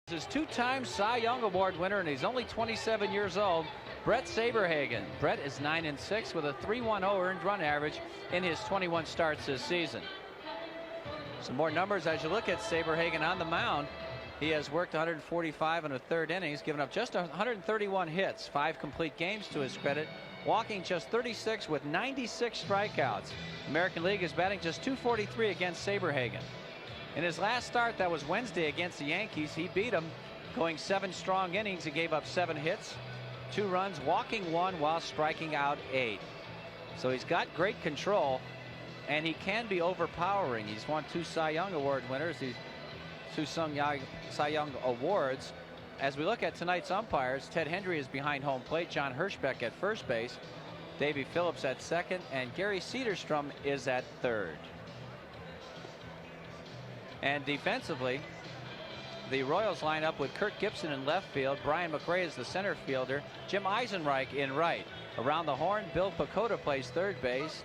His two-time Cy Young Award winner, and he's only 27 years old, Bret Saberhagen. Bret is 9-6 with a 3.10 earned run average in his 21 starts this season. Some more numbers as you look at Saberhagen on the mound. He has worked 145 in a third innings, given up just 131 hits, 5 complete games to his credit, walking just 36 with 96 strikeouts. American League is batting just .243 against Saberhagen. In his last start, that was Wednesday against the Yankees, he beat them, going 7 strong innings. He gave up 7 hits, 2 runs, walking 1 while striking out 8. So he's got great control, and he can be overpowering. He's won 2 Cy Young Award winners, these 2 Cy Young Awards. As we look at tonight's umpires, Ted Hendry is behind home plate, John Hirschbeck at first base, Davey Phillips at second, and Gary Cederstrom is at third. And defensively, the Royals line up with Kirk Gibson in left field, Brian McRae is the center fielder, Jim Eisenreich in right. Around the horn, Bill Pacoda plays third base,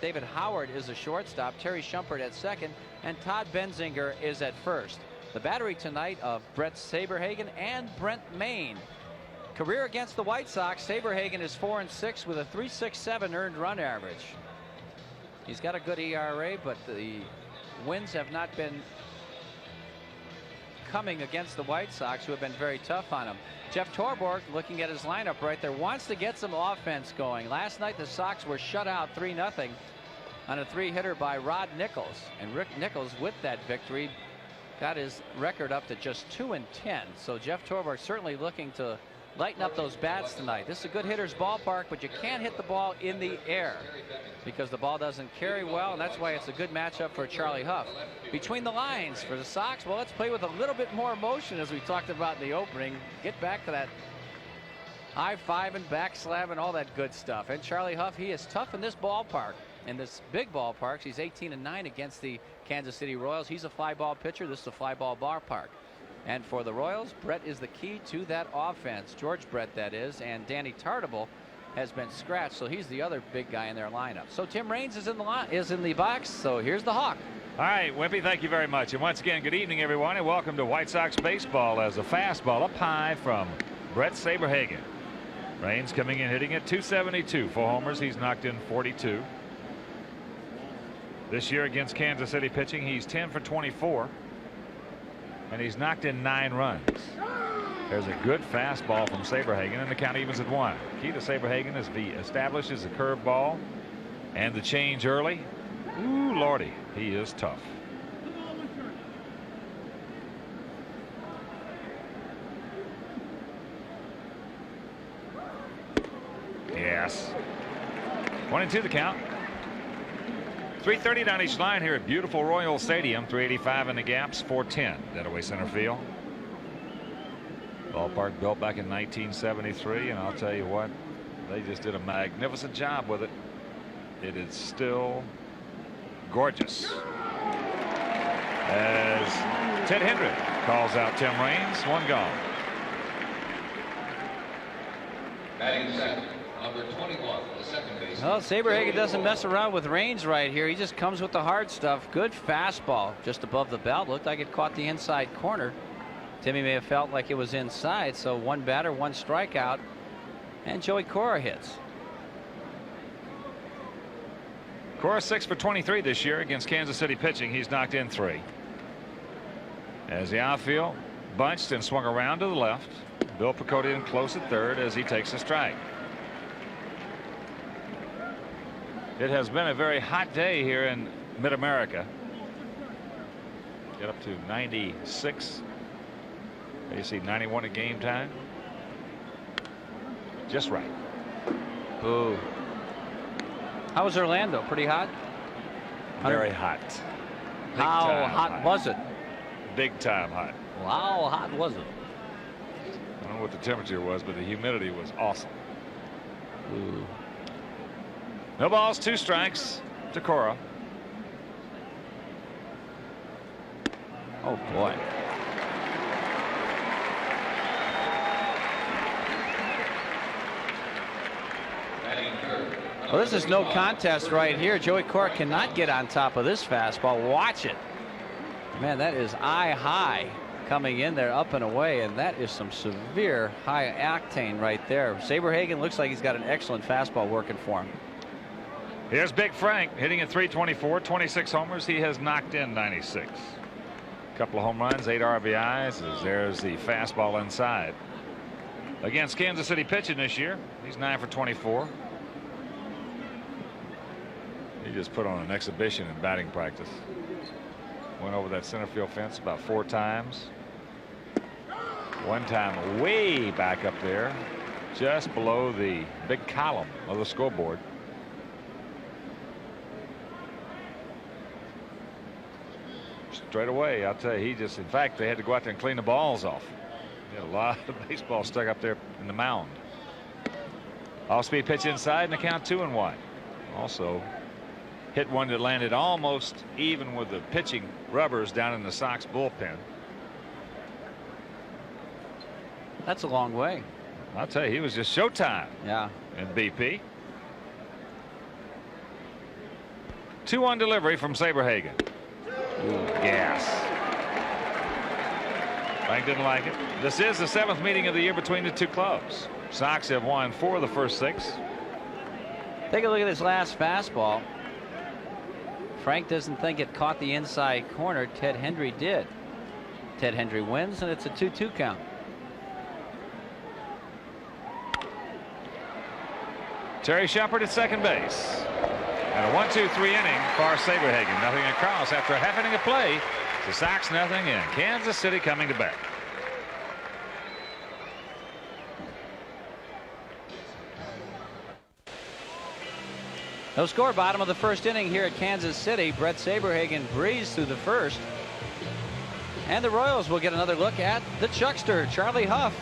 David Howard is a shortstop, Terry Shumpert at second, and Todd Benzinger is at first. The battery tonight of Bret Saberhagen and Brent Mayne. Career against the White Sox, Saberhagen is 4-6 with a 3.67 earned run average. He's got a good ERA, but the wins have not been coming against the White Sox, who have been very tough on him. Jeff Torborg, looking at his lineup right there, wants to get some offense going. Last night the Sox were shut out 3-0 on a 3-hitter by Rod Nichols, and Rick Nichols with that victory got his record up to just 2-10. So Jeff Torborg certainly looking to lighten up those bats tonight. This is a good hitter's ballpark, but you can't hit the ball in the air because the ball doesn't carry well, and that's why it's a good matchup for Charlie Huff. Between the lines for the Sox, well, let's play with a little bit more motion, as we talked about in the opening. Get back to that high five and back slab and all that good stuff. And Charlie Huff, he is tough in this ballpark. In this big ballpark, he's 18-9 against the Kansas City Royals. He's a fly ball pitcher. This is a fly ball ballpark. And for the Royals, Bret is the key to that offense. George Brett, that is. And Danny Tartabull has been scratched, so he's the other big guy in their lineup. So Tim Raines is in the box. So here's the Hawk. All right, Wimpy, thank you very much. And once again, good evening, everyone, and welcome to White Sox baseball. As a fastball up high from Bret Saberhagen. Raines coming in hitting at .272. 4 homers. He's knocked in 42. This year against Kansas City pitching, he's 10 for 24. And he's knocked in 9 runs. There's a good fastball from Saberhagen, and the count evens at 1. Key to Saberhagen is he establishes the curveball and the change early. Ooh, Lordy, he is tough. Yes. 1-2 the count. 3:30 down each line here at beautiful Royal Stadium. 385 in the gaps, 410 dead away center field. Ballpark built back in 1973, and I'll tell you what, they just did a magnificent job with it. It is still gorgeous. As Ted Hendry calls out Tim Raines, 1 gone. Batting second, number 21, the second baseman. Well, Saberhagen doesn't mess around with Raines right here. He just comes with the hard stuff. Good fastball just above the belt. Looked like it caught the inside corner. Timmy may have felt like it was inside, so 1 batter, 1 strikeout, and Joey Cora hits. Cora 6 for 23 this year against Kansas City pitching. He's knocked in 3. As the outfield bunched and swung around to the left. Bill Pacoda in close at third as he takes a strike. It has been a very hot day here in Mid-America. Get up to 96. You see 91 at game time. Just right. Ooh. How was Orlando? Pretty hot? Very hot. How hot was it? Big time hot. How hot was it? I don't know what the temperature was, but the humidity was awesome. Ooh. No balls, 2 strikes to Cora. Oh boy. Well, this is no contest right here. Joey Cora cannot get on top of this fastball. Watch it. Man, that is eye high coming in there up and away, and that is some severe high octane right there. Saberhagen looks like he's got an excellent fastball working for him. Here's Big Frank hitting at 324, 26 homers. He has knocked in 96. A couple of home runs, 8 RBIs. As there's the fastball inside. Against Kansas City pitching this year, he's 9 for 24. He just put on an exhibition in batting practice. Went over that center field fence about 4 times. One time way back up there, just below the big column of the scoreboard. Straight away, I'll tell you, in fact, they had to go out there and clean the balls off. He had a lot of baseball stuck up there in the mound. Off-speed pitch inside and the count 2-1. Also hit one that landed almost even with the pitching rubbers down in the Sox bullpen. That's a long way. I'll tell you, he was just showtime. Yeah. In BP. 2-1 delivery from Saberhagen. Gas. Frank didn't like it. This is the 7th meeting of the year between the two clubs. Sox have won 4 of the first 6. Take a look at this last fastball. Frank doesn't think it caught the inside corner. Ted Hendry did. Ted Hendry wins, and it's a 2-2 count. Terry Shepard at second base. And a 1-2-3 inning for Saberhagen. Nothing across after a half inning of play. The Sox nothing, and Kansas City coming to bat. No score, bottom of the first inning here at Kansas City. Brett Saberhagen breezed through the first. And the Royals will get another look at the Chuckster. Charlie Huff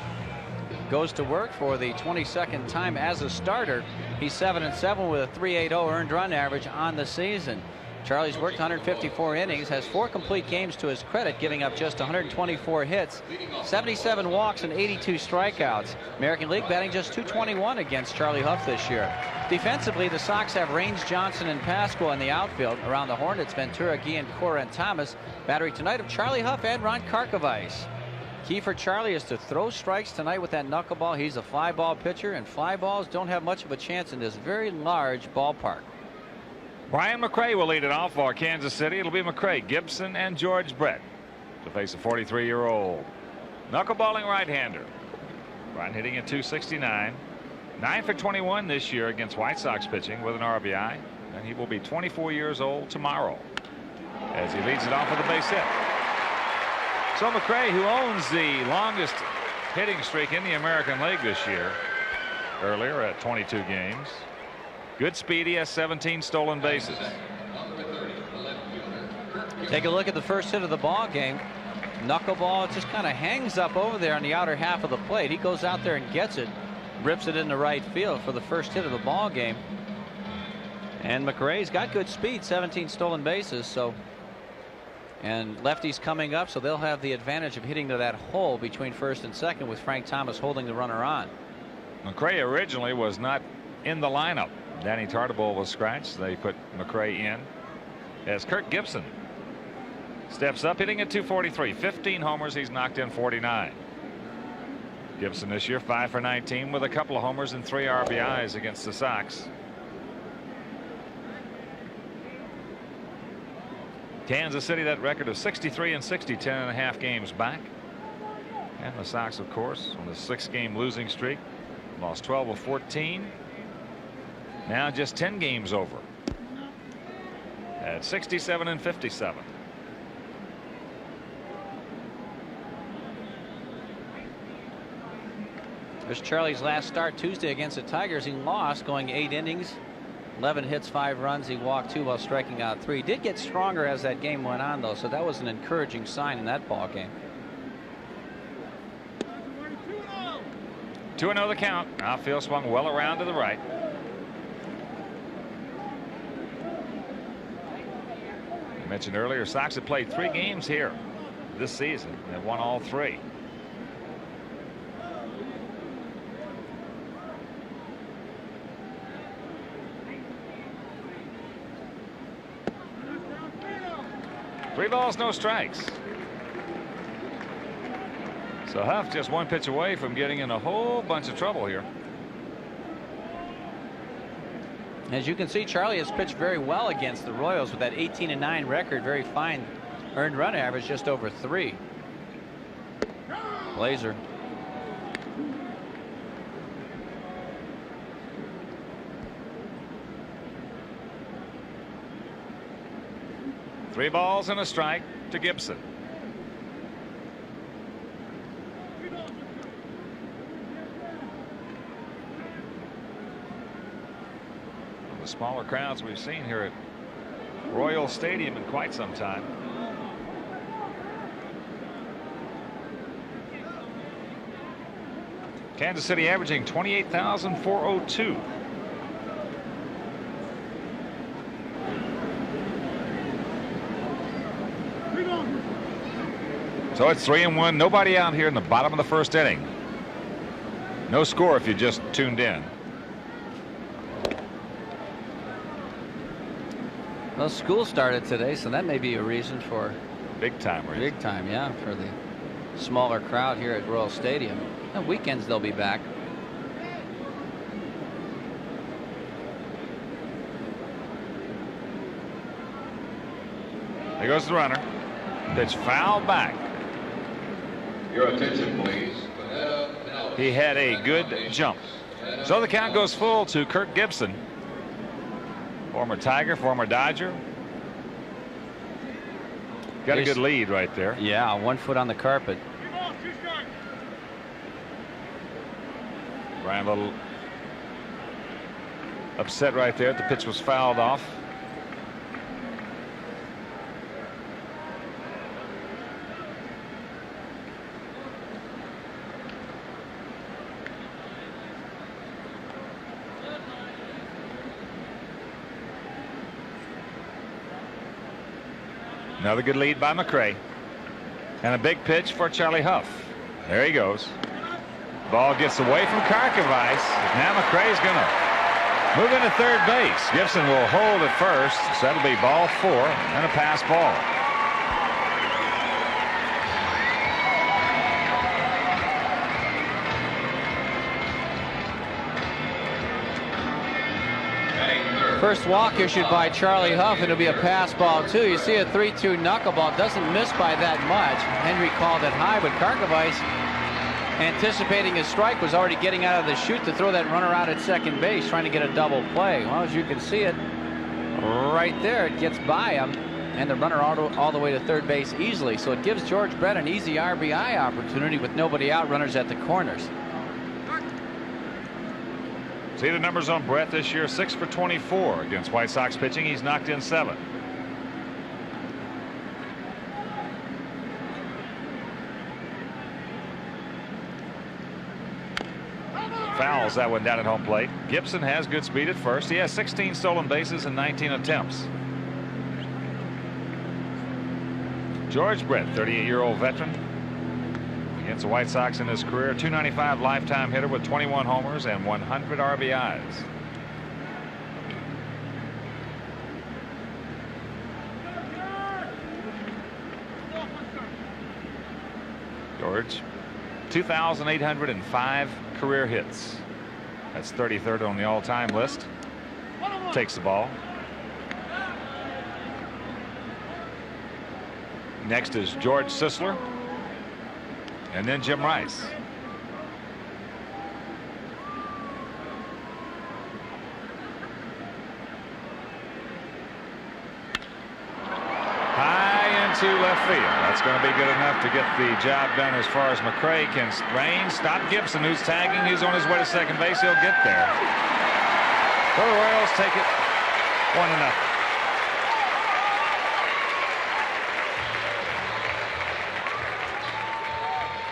goes to work for the 22nd time as a starter. He's 7-7 with a .380 earned run average on the season. Charlie's worked 154 innings, has 4 complete games to his credit, giving up just 124 hits, 77 walks, and 82 strikeouts. American League batting just .221 against Charlie Huff this year. Defensively, the Sox have Raines, Johnson, and Pasqua in the outfield. Around the Hornets, Ventura, Guillen, Cora, and Thomas. Battery tonight of Charlie Huff and Ron Karkovice. Key for Charlie is to throw strikes tonight with that knuckleball. He's a fly ball pitcher, and fly balls don't have much of a chance in this very large ballpark. Brian McRae will lead it off for Kansas City. It'll be McRae, Gibson, and George Brett to face a 43-year-old knuckleballing right-hander. Brian hitting at .269. 9 for 21 this year against White Sox pitching with an RBI. And he will be 24 years old tomorrow as he leads it off with a base hit. So McRae, who owns the longest hitting streak in the American League this year, earlier at 22 games. Good speed. He has 17 stolen bases. Take a look at the first hit of the ball game. Knuckleball just kind of hangs up over there on the outer half of the plate. He goes out there and gets it, rips it into right field for the first hit of the ball game. And McRae's got good speed, 17 stolen bases. So, and lefties coming up, so they'll have the advantage of hitting to that hole between first and second with Frank Thomas holding the runner on. McRae originally was not in the lineup. Danny Tartabull was scratched. They put McRae in as Kirk Gibson steps up, hitting at .243. 15 homers. He's knocked in 49. Gibson this year 5 for 19 with a couple of homers and 3 RBIs against the Sox. Kansas City, that record of 63-60, 10.5 games back. And the Sox, of course, on a 6-game losing streak, lost 12 of 14. Now just 10 games over at 67-57. There's Charlie's last start Tuesday against the Tigers. He lost, going 8 innings, 11 hits, 5 runs. He walked 2 while striking out 3. Did get stronger as that game went on, though, so that was an encouraging sign in that ball game. 2-0 the count. Outfield swung well around to the right. I mentioned earlier, Sox have played 3 games here this season and won all 3. Three balls, no strikes. So Huff just one pitch away from getting in a whole bunch of trouble here. As you can see, Charlie has pitched very well against the Royals with that 18-9 record. Very fine earned run average, just over 3. Blazer. Three balls and a strike to Gibson. The smaller crowds we've seen here at Royal Stadium in quite some time. Kansas City averaging 28,402. So it's 3-1. Nobody out here in the bottom of the first inning. No score if you just tuned in. Well, school started today, so that may be a reason for big time. Big time, yeah, for the smaller crowd here at Royal Stadium. On weekends they'll be back. There goes the runner. Pitch foul back. Your attention, please. He had a good jump. So the count goes full to Kirk Gibson. Former Tiger, former Dodger. Got a good lead right there. Yeah, 1 foot on the carpet. Brian a little upset right there. The pitch was fouled off. Another good lead by McRae. And a big pitch for Charlie Huff. There he goes. Ball gets away from Karkovice. Now McRae's going to move into third base. Gibson will hold at first. So that'll be ball 4 and a pass ball. First walk issued by Charlie Huff, and it'll be a pass ball too. You see a 3-2 knuckleball, doesn't miss by that much. Henry called it high, but Karkovice, anticipating his strike, was already getting out of the chute to throw that runner out at second base, trying to get a double play. Well, as you can see it right there, it gets by him, and the runner all the way to third base easily. So it gives George Brett an easy RBI opportunity with nobody out, runners at the corners. See the numbers on Brett this year: 6 for 24 against White Sox pitching. He's knocked in 7. Fouls that one down at home plate. Gibson has good speed at first. He has 16 stolen bases and 19 attempts. George Brett, 38-year-old veteran, against the White Sox in his career. .295 lifetime hitter with 21 homers and 100 RBIs. George, 2,805 career hits. That's 33rd on the all-time list. Takes the ball. Next is George Sisler. And then Jim Rice. High into left field. That's going to be good enough to get the job done as far as McRae can range. Stop Gibson, who's tagging. He's on his way to second base. He'll get there. The Royals take it 1-0.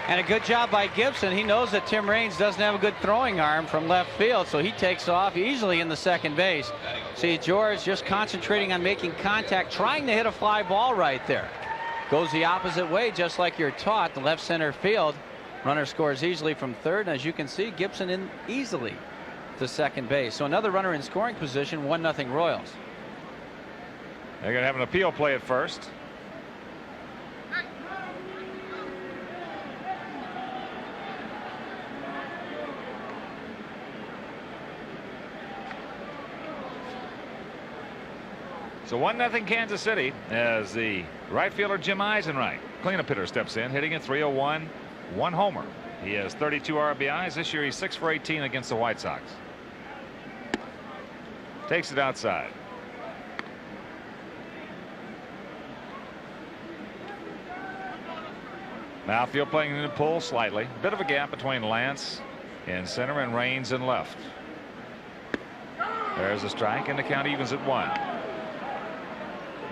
And a good job by Gibson. He knows that Tim Raines doesn't have a good throwing arm from left field, so he takes off easily in the second base. See, George just concentrating on making contact, trying to hit a fly ball right there. Goes the opposite way, just like you're taught, the left center field. Runner scores easily from third, and as you can see, Gibson in easily to second base. So another runner in scoring position, 1-0 Royals. They're going to have an appeal play at first. So 1-0 Kansas City as the right fielder Jim Eisenreich, cleanup hitter, steps in, hitting at .301, 1 homer. He has 32 RBIs. This year he's 6 for 18 against the White Sox. Takes it outside. Now field playing in the pull slightly. Bit of a gap between Lance in center and Raines in left. There's a strike and the count evens at 1.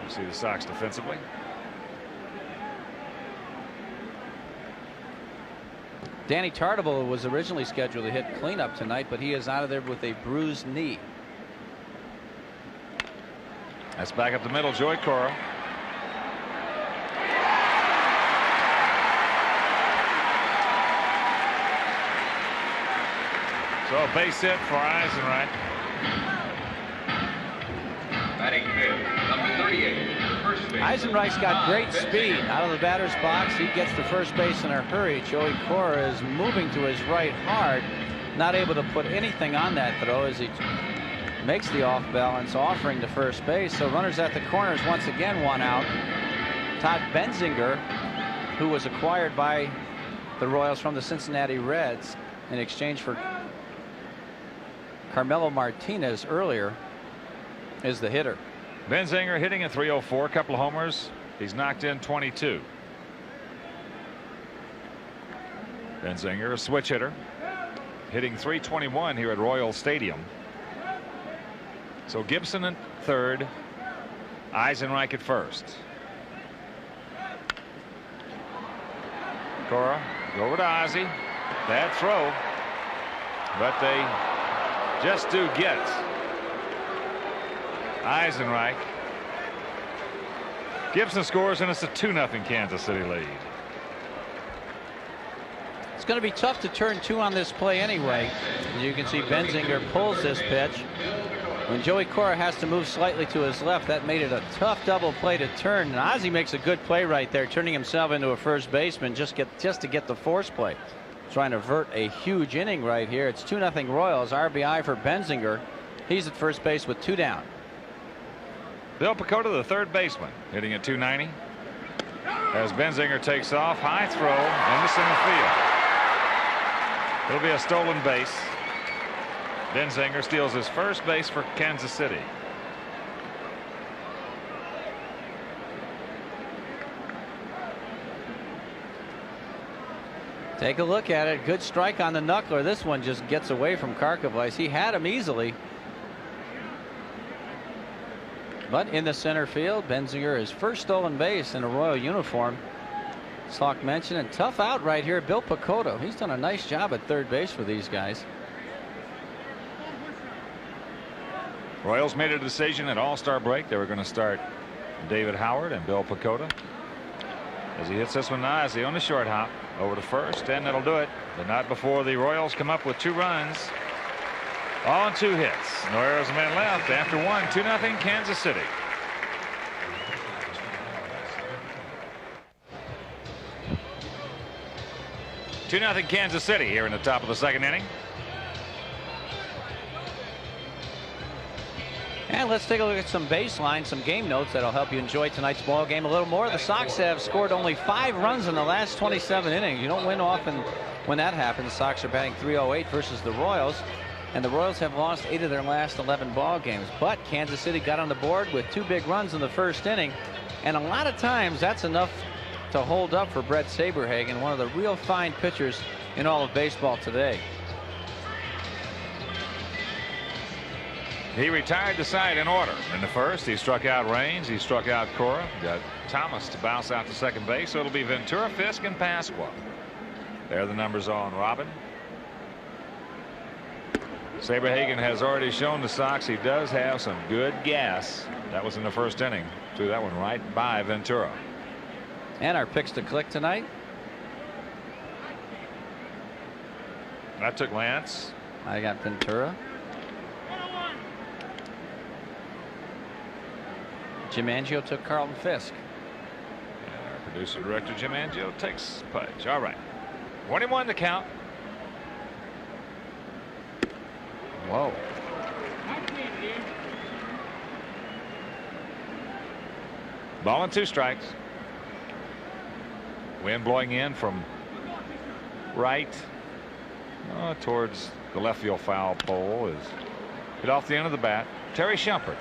You see the Sox defensively. Danny Tartabull was originally scheduled to hit cleanup tonight, but he is out of there with a bruised knee. That's back up the middle. Joey Cora. So a base hit for Eisenreich. Batting fifth, number 38, first base. Eisenreich's got great speed out of the batter's box. He gets to first base in a hurry. Joey Cora is moving to his right hard, not able to put anything on that throw as he makes the off balance offering to first base. So runners at the corners once again, 1 out. Todd Benzinger, who was acquired by the Royals from the Cincinnati Reds in exchange for Carmelo Martinez earlier, is the hitter. Benzinger hitting at .304, a couple of homers. He's knocked in 22. Benzinger, a switch hitter, hitting .321 here at Royal Stadium. So Gibson at third, Eisenreich at first. Cora over to Ozzie. Bad throw, but they just do get Eisenreich. Gibson scores and it's a 2-0 Kansas City lead. It's going to be tough to turn 2 on this play anyway. As you can see, Benzinger pulls this pitch. When Joey Cora has to move slightly to his left, that made it a tough double play to turn. And Ozzie makes a good play right there, turning himself into a first baseman just to get the force play. Trying to avert a huge inning right here. It's 2-0 Royals. RBI for Benzinger. He's at first base with 2 down. Bill Pecota, the third baseman, hitting at .290. As Benzinger takes off, high throw into center field. It'll be a stolen base. Benzinger steals his first base for Kansas City. Take a look at it. Good strike on the knuckler. This one just gets away from Karkovice. He had him easily. But in the center field, Benzinger, his first stolen base in a Royal uniform. As Hawk mentioned, and tough out right here, Bill Pecota. He's done a nice job at third base for these guys. Royals made a decision at All-Star break. They were going to start David Howard and Bill Pecota. As he hits this one now, as he on the short hop over to first, and that'll do it. But not before the Royals come up with 2 runs on 2 hits. No errors, a man left after 1. 2-0 Kansas City. (2-0) Kansas City here in the top of the second inning. And let's take a look at some baseline, some game notes that'll help you enjoy tonight's ball game a little more. The Sox have scored only 5 runs in the last 27 innings. You don't win often when that happens. The Sox are batting .308 versus the Royals, and the Royals have lost 8 of their last 11 ball games. But Kansas City got on the board with 2 big runs in the first inning, and a lot of times that's enough to hold up for Bret Saberhagen, one of the real fine pitchers in all of baseball today. He retired the side in order. In the first, he struck out Raines. He struck out Cora. Got Thomas to bounce out to second base. So it'll be Ventura, Fisk, and Pasqua. There are the numbers on Robin. Saberhagen has already shown the Sox he does have some good gas. That was in the first inning. Threw that one right by Ventura. And our picks to click tonight. That took Lance. I got Ventura. Jim Angio took Carlton Fisk. And our producer director Jim Angio takes Pudge. All right. 21 to count. Whoa. Ball and 2 strikes. Wind blowing in from right towards the left field foul pole is hit off the end of the bat. Terry Shumpert.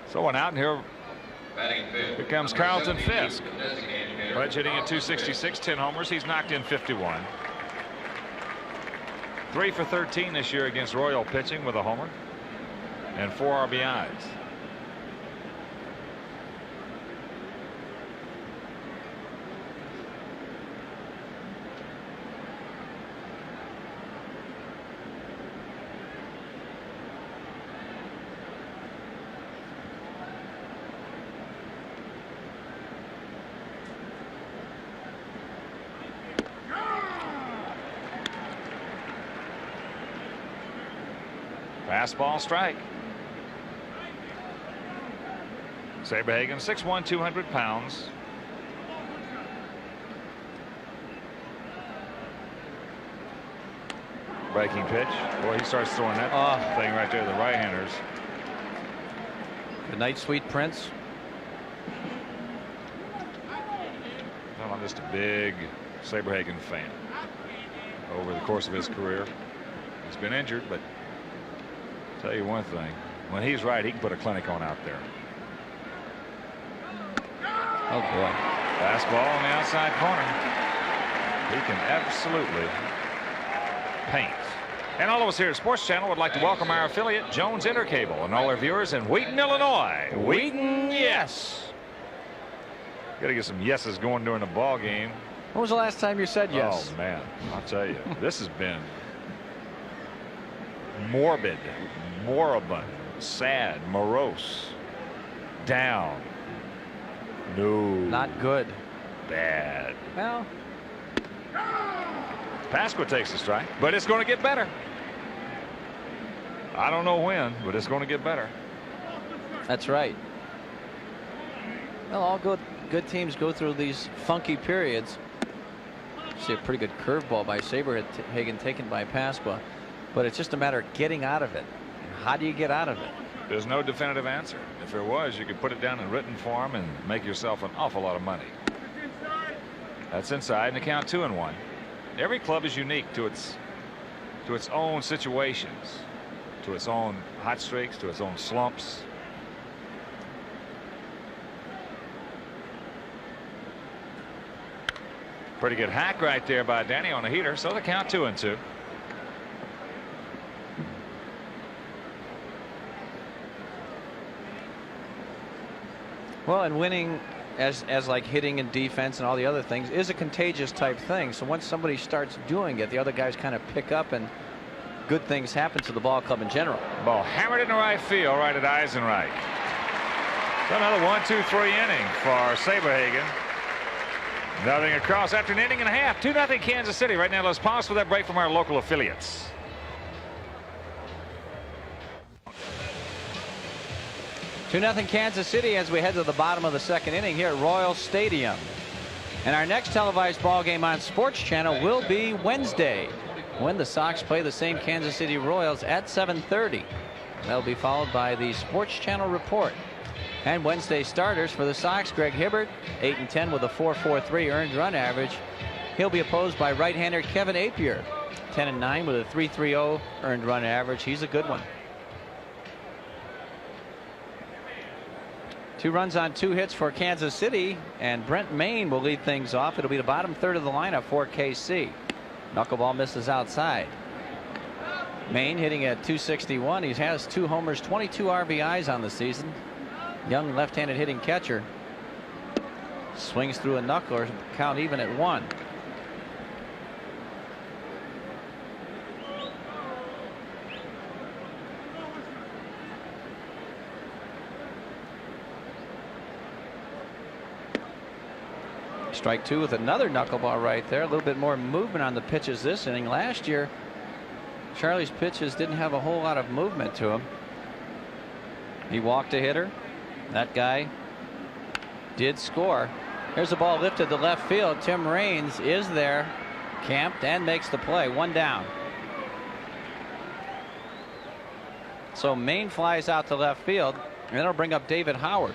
So one out, and here comes Carlton Fisk. Pledge hitting at 266, 10 homers. He's knocked in 51. 3 for 13 this year against Royal pitching with a homer and 4 RBIs. Fastball strike. Saberhagen, 6'1", 200 pounds. Breaking pitch. Boy, he starts throwing that thing right there, the right-handers. Good night, sweet Prince. Well, I'm just a big Saberhagen fan. Over the course of his career, he's been injured, but tell you one thing, when he's right, he can put a clinic on out there. Oh boy. Fastball on the outside corner. He can absolutely paint. And all of us here at Sports Channel would like to welcome our affiliate Jones Intercable and all our viewers in Wheaton, Illinois. Wheaton, yes. Got to get some yeses going during the ball game. When was the last time you said yes? Oh man, I'll tell you, this has been morbid, moribund, sad, morose, down. No. Not good. Bad. Well, Pasqua takes the strike, but it's going to get better. I don't know when, but it's going to get better. that's right. Well, all good teams go through these funky periods. See a pretty good curveball by Saberhagen taken by Pasqua, but it's just a matter of getting out of it. How do you get out of it? There's no definitive answer. If there was, you could put it down in written form and make yourself an awful lot of money. That's inside, and the count 2-1. Every club is unique to its own situations, to its own hot streaks, to its own slumps. Pretty good hack right there by Danny on the heater, so the count 2-2. Well, and winning as like hitting and defense and all the other things is a contagious type thing. So once somebody starts doing it, the other guys kind of pick up, and good things happen to the ball club in general. Ball hammered into right field, right at Eisenreich. So another 1-2-3 inning for Saberhagen. Nothing across after an inning and a half. 2-0 Kansas City. Right now, let's pause for that break from our local affiliates. Two 2-0 Kansas City as we head to the bottom of the second inning here at Royal Stadium. And our next televised ball game on Sports Channel will be Wednesday, when the Sox play the same Kansas City Royals at 7:30. That'll be followed by the Sports Channel report. And Wednesday starters for the Sox: Greg Hibbert, 8-10 with a 4.43 earned run average. He'll be opposed by right-hander Kevin Appier, 10-9 with a 3.30 earned run average. He's a good one. 2 runs on 2 hits for Kansas City, and Brent Mayne will lead things off. It'll be the bottom third of the lineup for KC. Knuckleball misses outside. Mayne hitting at 261. He has 2 homers, 22 RBIs on the season. Young left-handed hitting catcher. Swings through a knuckler, count even at 1. Strike 2 with another knuckleball right there. A little bit more movement on the pitches this inning. Last year, Charlie's pitches didn't have a whole lot of movement to him. He walked a hitter. That guy did score. Here's the ball lifted to left field. Tim Raines is there, camped, and makes the play. 1 down. So Maine flies out to left field, and that'll bring up David Howard.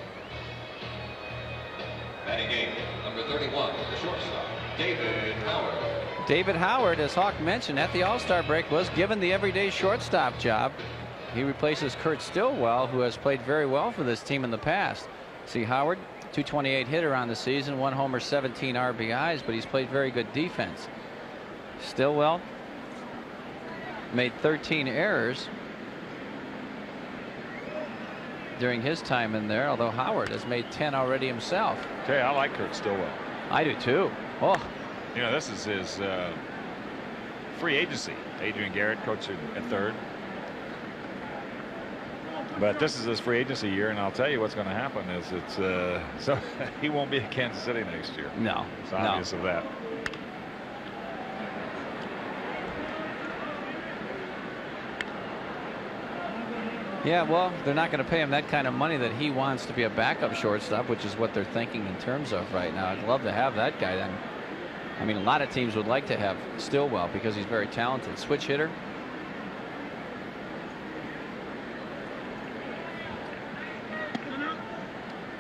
Batting eighth, number 31, the shortstop, David Howard. David Howard, as Hawk mentioned at the All-Star break, was given the everyday shortstop job. He replaces Kurt Stillwell, who has played very well for this team in the past. See, Howard, 228 hitter on the season, 1 homer, 17 RBIs, but he's played very good defense. Stillwell made 13 errors during his time in there, although Howard has made 10 already himself. Okay, I like Kurt Stillwell. I do too. Oh, You know, this is his free agency. Adrian Garrett coaching at third. But this is his free agency year, and I'll tell you what's going to happen is so he won't be at Kansas City next year. no. It's obvious of that. Yeah, well, they're not going to pay him that kind of money that he wants to be a backup shortstop, which is what they're thinking in terms of right now. I'd love to have that guy then. I mean, a lot of teams would like to have Stillwell because he's very talented. Switch hitter.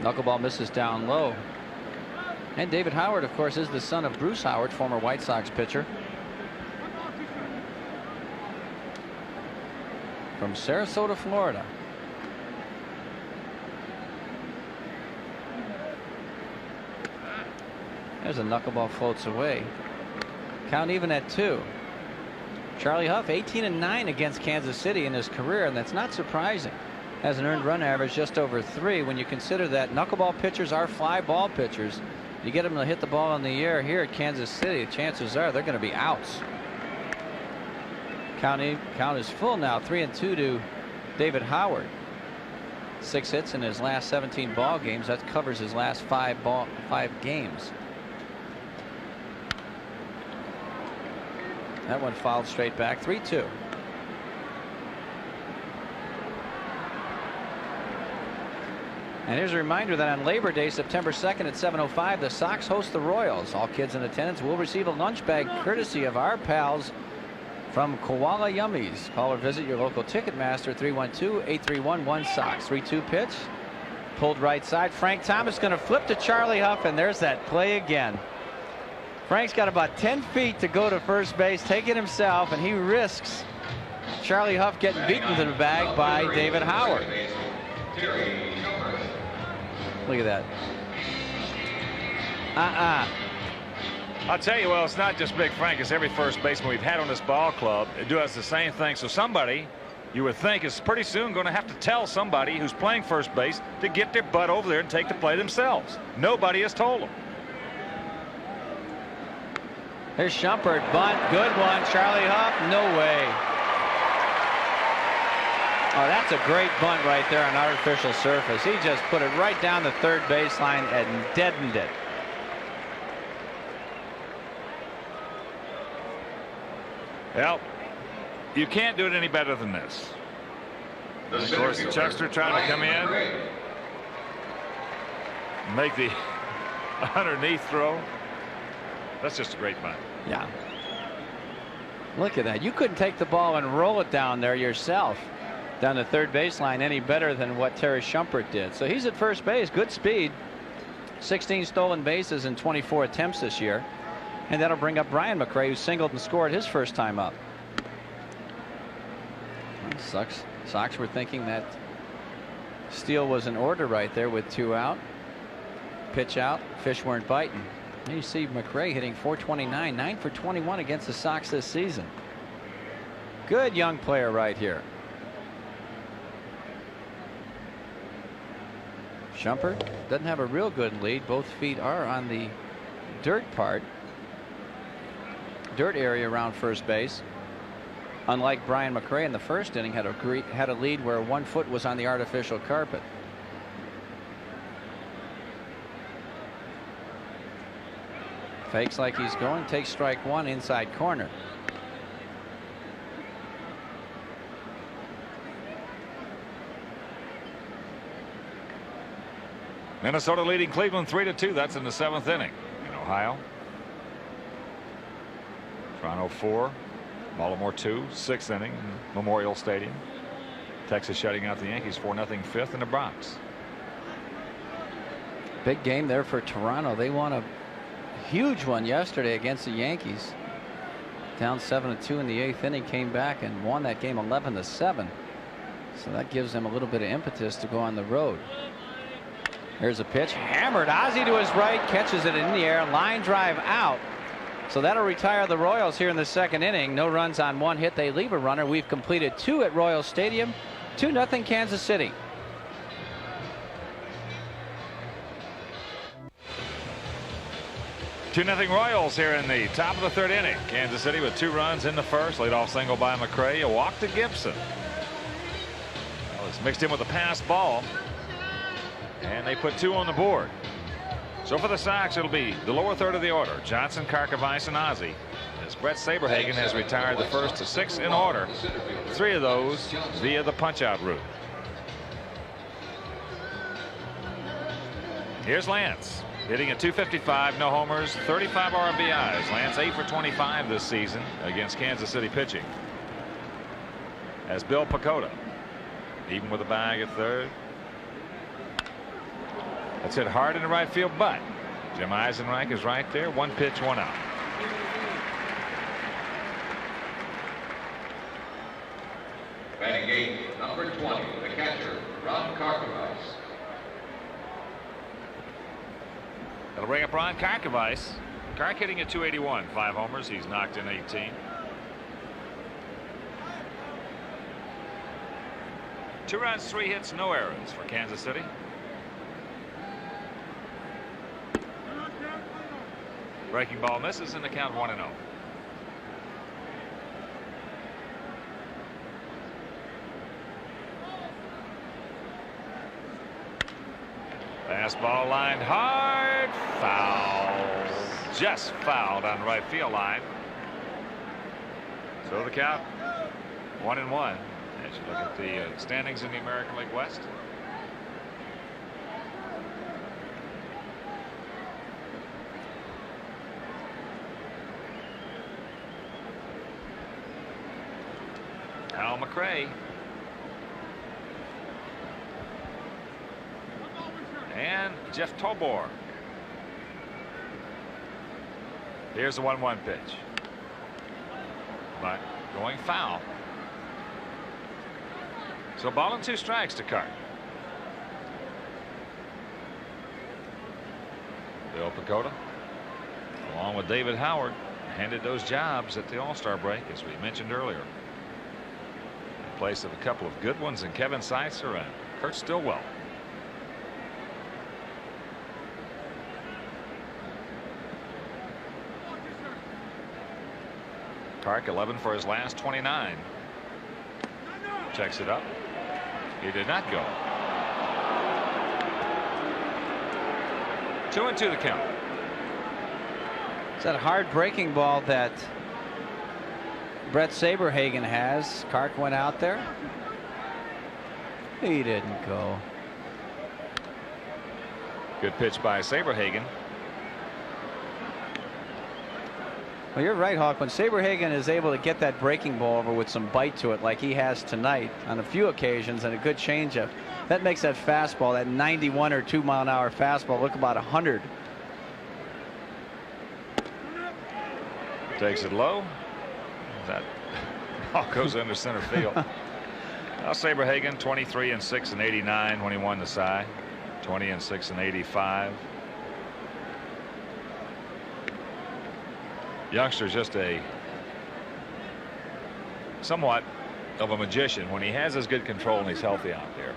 Knuckleball misses down low. And David Howard, of course, is the son of Bruce Howard, former White Sox pitcher. From Sarasota, Florida. There's a knuckleball, floats away. Count even at 2. Charlie Huff, 18-9 against Kansas City in his career, and that's not surprising. Has an earned run average just over 3 when you consider that knuckleball pitchers are fly ball pitchers. You get them to hit the ball in the air here at Kansas City, the chances are they're going to be outs. Count is full now, 3-2 to David Howard. 6 hits in his last 17 ball games. That covers his last 5 games. That one fouled straight back, 3-2. And here's a reminder that on Labor Day, September 2nd at 7:05, the Sox host the Royals. All kids in attendance will receive a lunch bag courtesy of our pals from Koala Yummies. Call or visit your local Ticketmaster, 312-831-1SOX. 3-2 pitch. Pulled right side. Frank Thomas going to flip to Charlie Huff, and there's that play again. Frank's got about 10 feet to go to first base, take it himself, and he risks Charlie Huff getting beaten to the bag by David Howard. Look at that. I'll tell you, well, it's not just Big Frank. It's every first baseman we've had on this ball club. It does the same thing. So somebody, you would think, is pretty soon going to have to tell somebody who's playing first base to get their butt over there and take the play themselves. Nobody has told them. Here's Shumpert, bunt, good one. Charlie Huff, no way. Oh, that's a great bunt right there on artificial surface. He just put it right down the third baseline and deadened it. Well, you can't do it any better than this. Of course, Chuckster trying to come in, make the underneath throw. That's just a great bunt. Yeah. Look at that. You couldn't take the ball and roll it down there yourself, down the third baseline, any better than what Terry Shumpert did. So he's at first base. Good speed. 16 stolen bases in 24 attempts this year. And that'll bring up Brian McRae, who singled and scored his first time up. Sox were thinking that steal was in order right there with 2 out. Pitch out. Fish weren't biting. And you see McRae hitting .429, 9 for 21 against the Sox this season. Good young player right here. Shumpert doesn't have a real good lead. Both feet are on the dirt area around first base. Unlike Brian McRae in the first inning, had a lead where 1 foot was on the artificial carpet. Fakes like he's going, takes strike 1, inside corner. Minnesota leading Cleveland 3-2. That's in the 7th inning in Ohio. Toronto 4, Baltimore 2, 6th inning in Memorial Stadium. Texas shutting out the Yankees 4-0 fifth in the Bronx. Big game there for Toronto. They won a huge one yesterday against the Yankees. Down 7-2 in the 8th inning, came back and won that game 11-7. So that gives them a little bit of impetus to go on the road. Here's a pitch, hammered. Ozzie to his right, catches it in the air, line drive out. So that'll retire the Royals here in the 2nd inning. No runs on 1 hit. They leave a runner. We've completed 2 at Royal Stadium. 2-0 Kansas City. Two 0 Royals here in the top of the 3rd inning. Kansas City with 2 runs in the 1st. Lead off single by McRae. A walk to Gibson. Well, it's mixed in with a pass ball. And they put 2 on the board. So for the Sox, it'll be the lower 3rd of the order. Johnson, Karkovice, and Ozzie. As Brett Saberhagen has retired the first to 6 in order. 3 of those via the punch-out route. Here's Lance. Hitting at .255, no homers, 35 RBIs. Lance 8 for 25 this season against Kansas City pitching. As Bill Pacoda, even with a bag at 3rd. That's hit hard in the right field, but Jim Eisenreich is right there. 1 pitch, 1 out. Batting eighth, number 20, the catcher, Ron Karkovice. That'll bring up Ron Karkovice. Kark hitting at .281, 5 homers. He's knocked in 18. Two runs, 3 hits, no errors for Kansas City. Breaking ball misses in the count 1-0. Fastball lined hard, foul, just fouled on right field line. So the count 1-1 as you look at the standings in the American League West. Al McRae. And Jeff Tobor. Here's the 1-1 pitch. But going foul. So ball and 2 strikes to Kark. Bill Pacoda, along with David Howard, handed those jobs at the All-Star break, as we mentioned earlier. In place of a couple of good ones in Kevin Seitzer and Kurt Stillwell. Kark 11 for his last 29. Checks it up. He did not go. 2-2 the count. It's that hard breaking ball that Brett Saberhagen has. Kark went out there. He didn't go. Good pitch by Saberhagen. Well, you're right, Hawk. When Saberhagen is able to get that breaking ball over with some bite to it like he has tonight on a few occasions and a good changeup, that makes that fastball, that 91 or 2 mile an hour fastball, look about 100. Takes it low. That ball goes into center field. Now Saberhagen 23-6 in '89 when he won the Cy. 20-6 in '85. Youngster's just a somewhat of a magician when he has his good control and he's healthy out there.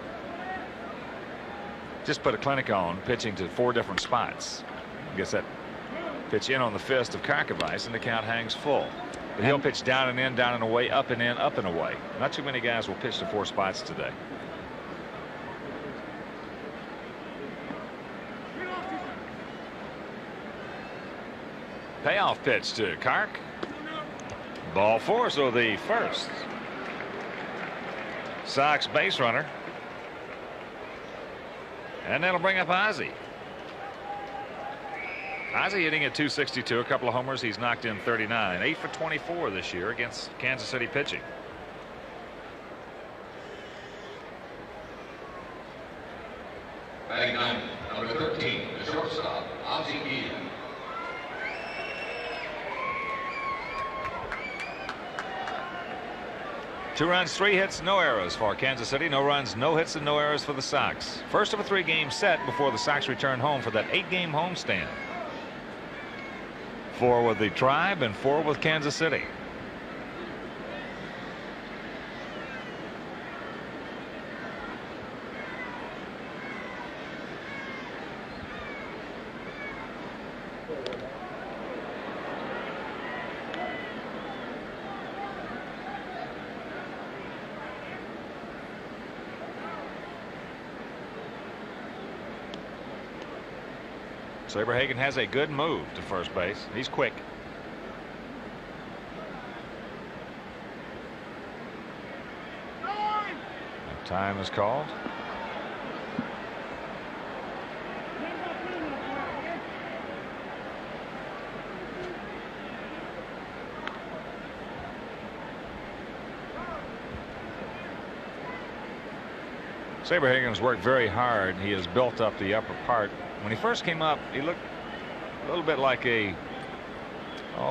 Just put a clinic on pitching to 4 different spots. Gets that pitch in on the fist of Karkovice and the count hangs full. But he'll pitch down and in, down and away, up and in, up and away. Not too many guys will pitch to 4 spots today. Payoff pitch to Kark. Ball 4, so the first Sox base runner. And that'll bring up Ozzie. Ozzie hitting at .262, a couple of homers. He's knocked in 39, 8 for 24 this year against Kansas City pitching. Batting ninth, number 13, the shortstop, Ozzie Guillen. Two runs, 3 hits, no errors for Kansas City. No runs, no hits, and no errors for the Sox. First of a 3-game set before the Sox return home for that 8-game homestand. 4 with the Tribe and 4 with Kansas City. Saberhagen has a good move to first base. He's quick. Time is called. Saberhagen's worked very hard. He has built up the upper part. When he first came up, he looked a little bit like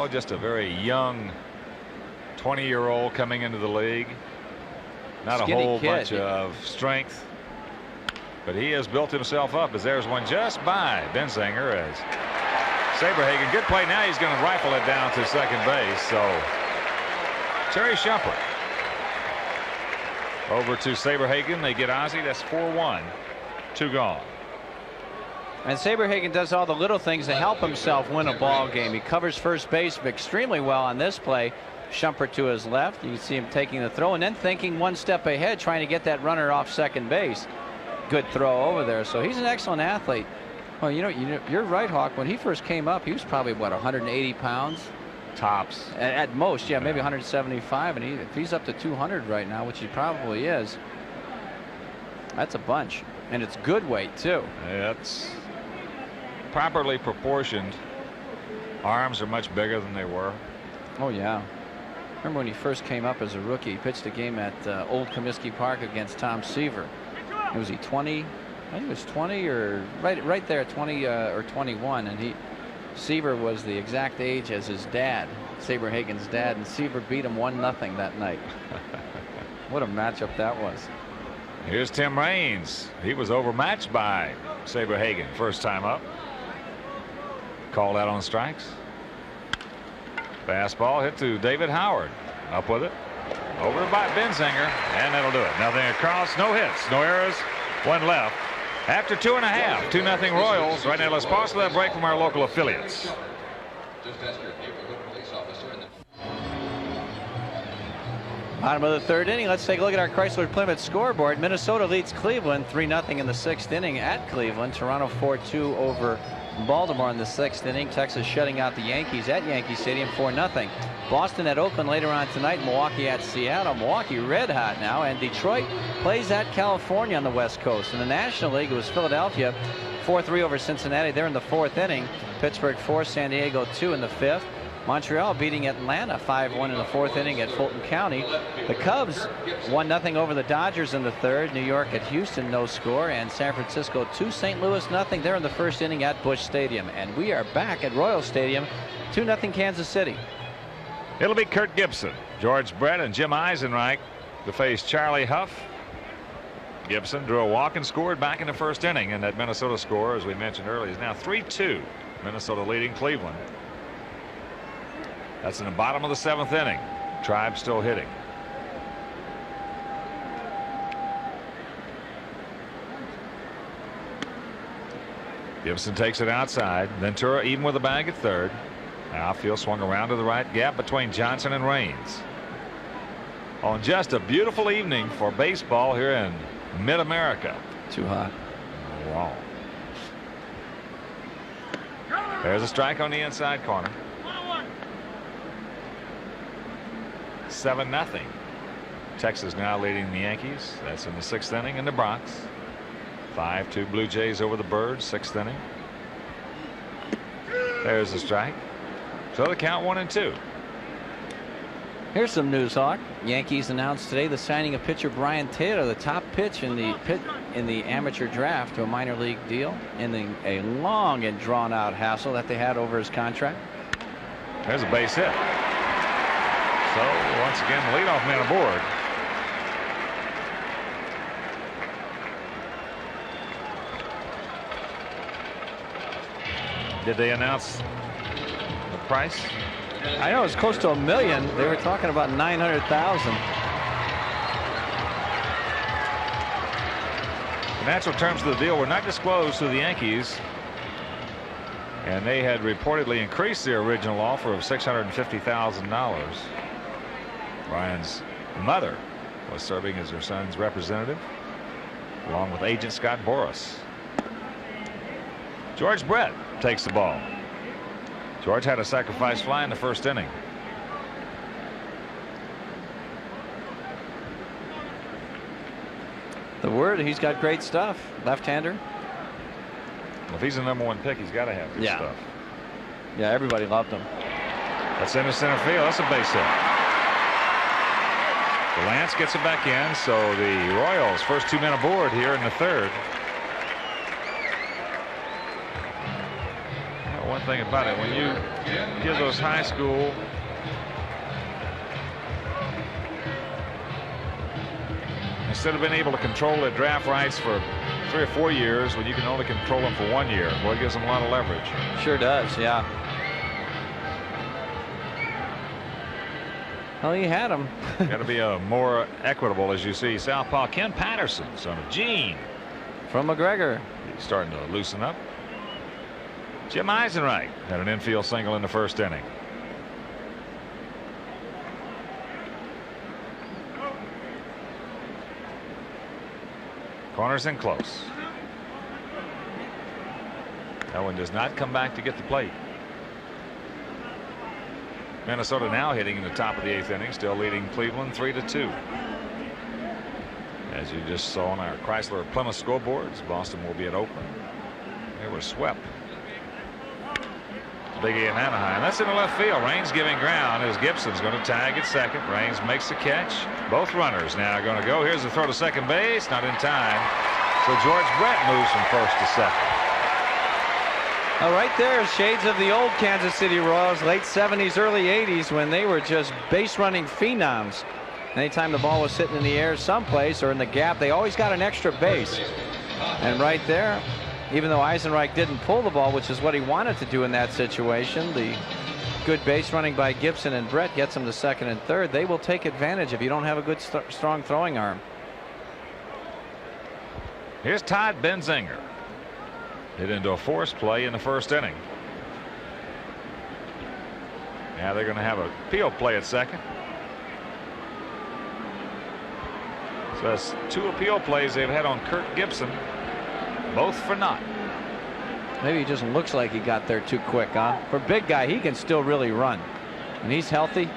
just a very young 20-year-old coming into the league. Not Skinny a whole kid. bunch of strength, but he has built himself up as there's one just by Benzinger as Saberhagen. Good play. Now he's going to rifle it down to second base. So Terry Shumpert over to Saberhagen. They get Ozzie. That's 4-1. 2 gone. And Saberhagen does all the little things to help himself win a ball game. He covers first base extremely well on this play. Shumpert to his left. You can see him taking the throw and then thinking one step ahead, trying to get that runner off second base. Good throw over there. So he's an excellent athlete. Well, you're right, Hawk. When he first came up, he was probably, 180 pounds? Tops. At most, yeah, maybe 175. And if he's up to 200 right now, which he probably is, that's a bunch. And it's good weight, too. It's properly proportioned. Arms are much bigger than they were. Oh, yeah. Remember when he first came up as a rookie, he pitched a game at Old Comiskey Park against Tom Seaver. Was he 20? I think he was 20 or right there, 20 or 21. And Seaver was the exact age as his dad, Saberhagen's dad, and Seaver beat him 1-0 that night. What a matchup that was. Here's Tim Raines. He was overmatched by Saberhagen first time up. Called out on strikes. Fastball hit to David Howard. Up with it. Over by Benzinger. And that'll do it. Nothing across. No hits. No errors. 1 left. After 2.5. 2-0 Royals. Right now let's pause for that break from our local affiliates. Just ask your neighborhood police officer in the Bottom of the third inning. Let's take a look at our Chrysler Plymouth scoreboard. Minnesota leads Cleveland 3-0 in the 6th inning at Cleveland. Toronto 4-2 over Baltimore in the 6th inning. Texas shutting out the Yankees at Yankee Stadium 4-0. Boston at Oakland later on tonight. Milwaukee at Seattle. Milwaukee red hot now. And Detroit plays at California on the West Coast. In the National League, it was Philadelphia 4-3 over Cincinnati. They're in the 4th inning. Pittsburgh 4, San Diego 2 in the 5th. Montreal beating Atlanta 5-1 in the 4th inning at Fulton County. The Cubs 1-0 over the Dodgers in the 3rd. New York at Houston, no score. And San Francisco 2, St. Louis 0. They're in the 1st inning at Busch Stadium. And we are back at Royal Stadium 2-0 Kansas City. It'll be Kurt Gibson, George Brett, and Jim Eisenreich to face Charlie Huff. Gibson drew a walk and scored back in the 1st inning. And that Minnesota score, as we mentioned earlier, is now 3-2. Minnesota leading Cleveland. That's in the bottom of the 7th inning. Tribe still hitting. Gibson takes it outside. Ventura even with a bag at 3rd. Outfield swung around to the right, gap between Johnson and Raines. On just a beautiful evening for baseball here in mid-America. Too hot. Wrong. There's a strike on the inside corner. 7-0. Texas now leading the Yankees. That's in the 6th inning in the Bronx. 5-2 Blue Jays over the Birds, 6th inning. There's the strike. So the count 1-2. Here's some news, Hawk. Yankees announced today the signing of pitcher Brian Taylor, the top pitch in the amateur draft, to a minor league deal, ending a long and drawn-out hassle that they had over his contract. There's a base hit. So once again, the leadoff man aboard. Did they announce the price? I know it's close to $1 million. They were talking about $900,000. The natural terms of the deal were not disclosed to the Yankees, and they had reportedly increased their original offer of $650,000. Brian's mother was serving as her son's representative, along with agent Scott Boras. George Brett takes the ball. George had a sacrifice fly in the first inning. The word, he's got great stuff. Left-hander. Well, if he's the #1 pick, he's got to have good stuff. Yeah, everybody loved him. That's into center field. That's a base hit. Lance gets it back in, so the Royals first 2 men aboard here in the third. One thing about it, when you give those high school instead of being able to control the draft rights for 3 or 4 years, when you can only control them for 1 year, boy, it gives them a lot of leverage. Sure does, yeah. Well, he had him. Got to be more equitable, as you see. Southpaw Ken Patterson, son of Gene from McGregor. He's starting to loosen up. Jim Eisenreich had an infield single in the first inning. Corners in close. That one does not come back to get the plate. Minnesota now hitting in the top of the 8th inning, still leading Cleveland 3-2. As you just saw on our Chrysler Plymouth scoreboards, Boston will be at Oakland. They were swept. Big E in Anaheim. That's in the left field. Raines giving ground as Gibson's going to tag at second. Raines makes the catch. Both runners now going to go. Here's the throw to second base. Not in time. So George Brett moves from first to second. Oh, right there, shades of the old Kansas City Royals, late 70s, early 80s, when they were just base running phenoms. Anytime the ball was sitting in the air someplace or in the gap, they always got an extra base. And right there, even though Eisenreich didn't pull the ball, which is what he wanted to do in that situation, the good base running by Gibson and Brett gets them to second and third. They will take advantage if you don't have a good, strong throwing arm. Here's Todd Benzinger. Hit into a force play in the first inning. Now they're going to have a field play at second. So that's 2 appeal plays they've had on Kirk Gibson. Both for naught. Maybe he just looks like he got there too quick, huh? For a big guy, he can still really run. And he's healthy.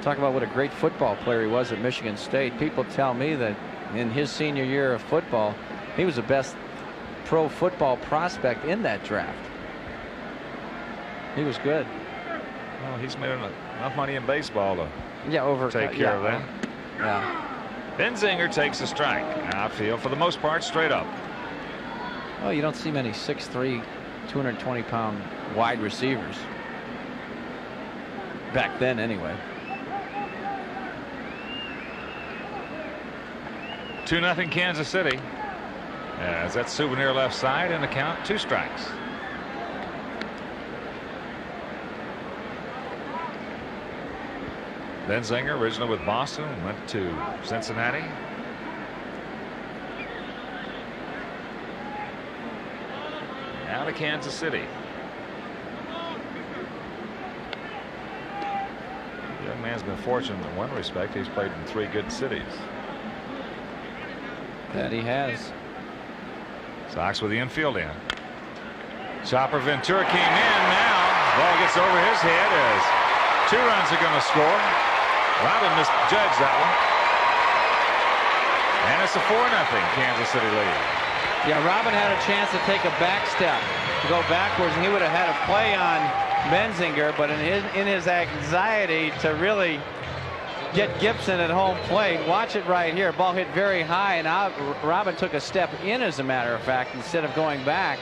Talk about what a great football player he was at Michigan State. People tell me that in his senior year of football, he was the best pro football prospect in that draft. He was good. Well, he's made enough money in baseball to take care of that. Yeah. Benzinger takes a strike. Outfield for the most part straight up. Well, you don't see many 6'3", 220-pound wide receivers. Back then, anyway. 2-0 Kansas City. As that Souvenir left side in the count, 2 strikes. Benzinger, originally with Boston, went to Cincinnati. Now to Kansas City. The young man's been fortunate in one respect. He's played in 3 good cities. That he has. Sox with the infield in. Chopper Ventura came in now. Ball gets over his head as 2 runs are going to score. Robin misjudged that one. And it's a 4-0 Kansas City lead. Yeah, Robin had a chance to take a back step, to go backwards, and he would have had a play on Benzinger, but in his anxiety to really get Gibson at home plate, watch it right here. Ball hit very high, and Robin took a step in, as a matter of fact, instead of going back.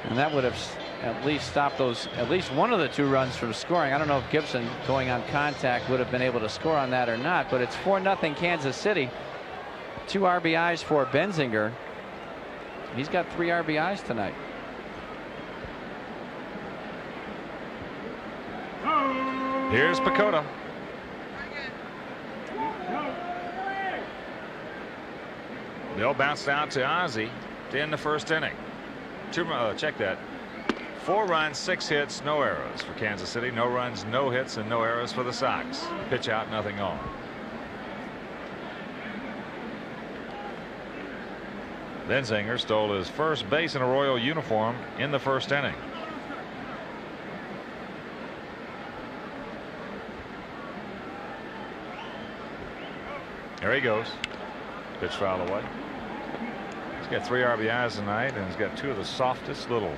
And that would have at least stopped at least one of the 2 runs from scoring. I don't know if Gibson going on contact would have been able to score on that or not, but it's 4-0 Kansas City. 2 RBIs for Benzinger. He's got 3 RBIs tonight. Here's Pacoda. They'll bounce down to Ozzie to end the first inning. Check that. 4 runs, 6 hits, no errors for Kansas City. No runs, no hits, and no errors for the Sox. Pitch out, nothing on. Benzinger stole his first base in a Royal uniform in the first inning. There he goes. Pitch foul away. He's got 3 RBIs tonight, and he's got 2 of the softest little.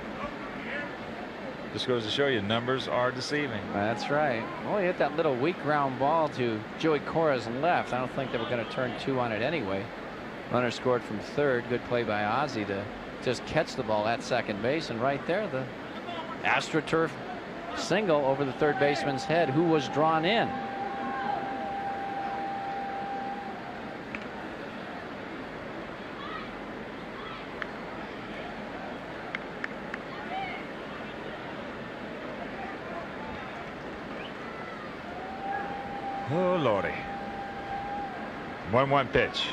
Just goes to show you, numbers are deceiving. That's right. Well, he hit that little weak ground ball to Joey Cora's left. I don't think they were going to turn 2 on it anyway. Runner scored from third. Good play by Ozzie to just catch the ball at second base, and right there, the AstroTurf single over the third baseman's head, who was drawn in. Oh, Lordy. 1-1 pitch.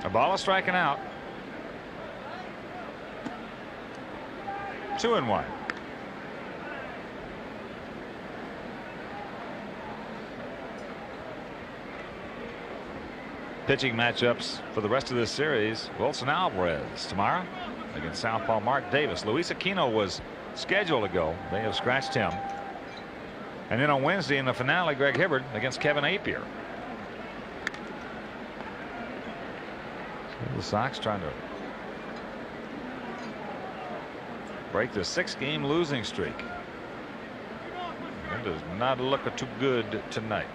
A ball is striking out. 2-1. Pitching matchups for the rest of this series. Wilson Alvarez tomorrow against Southpaw Mark Davis. Luis Aquino was scheduled to go. They have scratched him. And then on Wednesday in the finale, Greg Hibbert against Kevin Appier. So the Sox trying to break the 6-game losing streak. It does not look too good tonight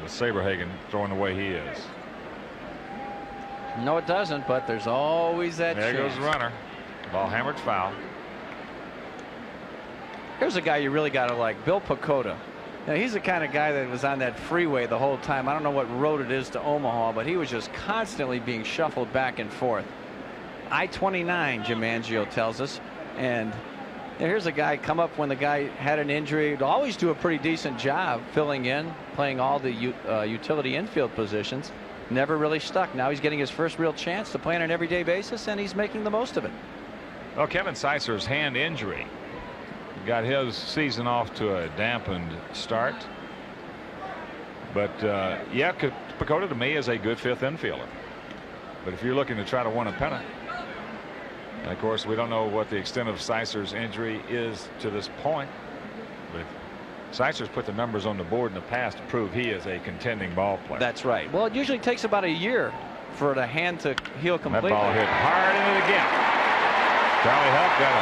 with Saberhagen throwing the way he is. No, it doesn't, but there's always that chance. There goes the runner. Ball hammered foul. Here's a guy you really got to like, Bill Pacoda. Now, he's the kind of guy that was on that freeway the whole time. I don't know what road it is to Omaha, but he was just constantly being shuffled back and forth. I-29, Jim Angio tells us. And here's a guy come up when the guy had an injury. He'd always do a pretty decent job filling in, playing all the utility infield positions. Never really stuck. Now he's getting his first real chance to play on an everyday basis, and he's making the most of it. Well, Kevin Seitzer's hand injury got his season off to a dampened start. But yeah, Pacoda to me is a good 5th infielder. But if you're looking to try to win a pennant, and of course we don't know what the extent of Seitzer's injury is to this point, but Seitzer's put the numbers on the board in the past to prove he is a contending ball player. That's right. Well, it usually takes about a year for the hand to heal completely. That ball hit hard into the gap. Charlie Huff got a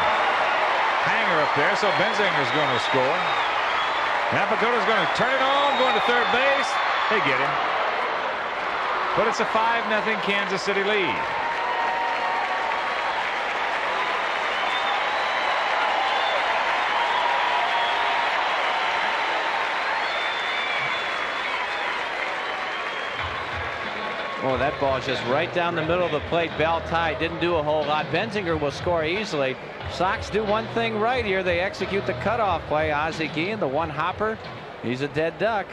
hanger up there, so Benzinger's going to score. Now Pacoda's going to turn it on, going to third base. They get him. But it's a 5-0 Kansas City lead. Oh, that ball is just right down the middle of the plate. Bell tied. Didn't do a whole lot. Benzinger will score easily. Sox do one thing right here. They execute the cutoff play. Ozzie Guillen, the one hopper. He's a dead duck.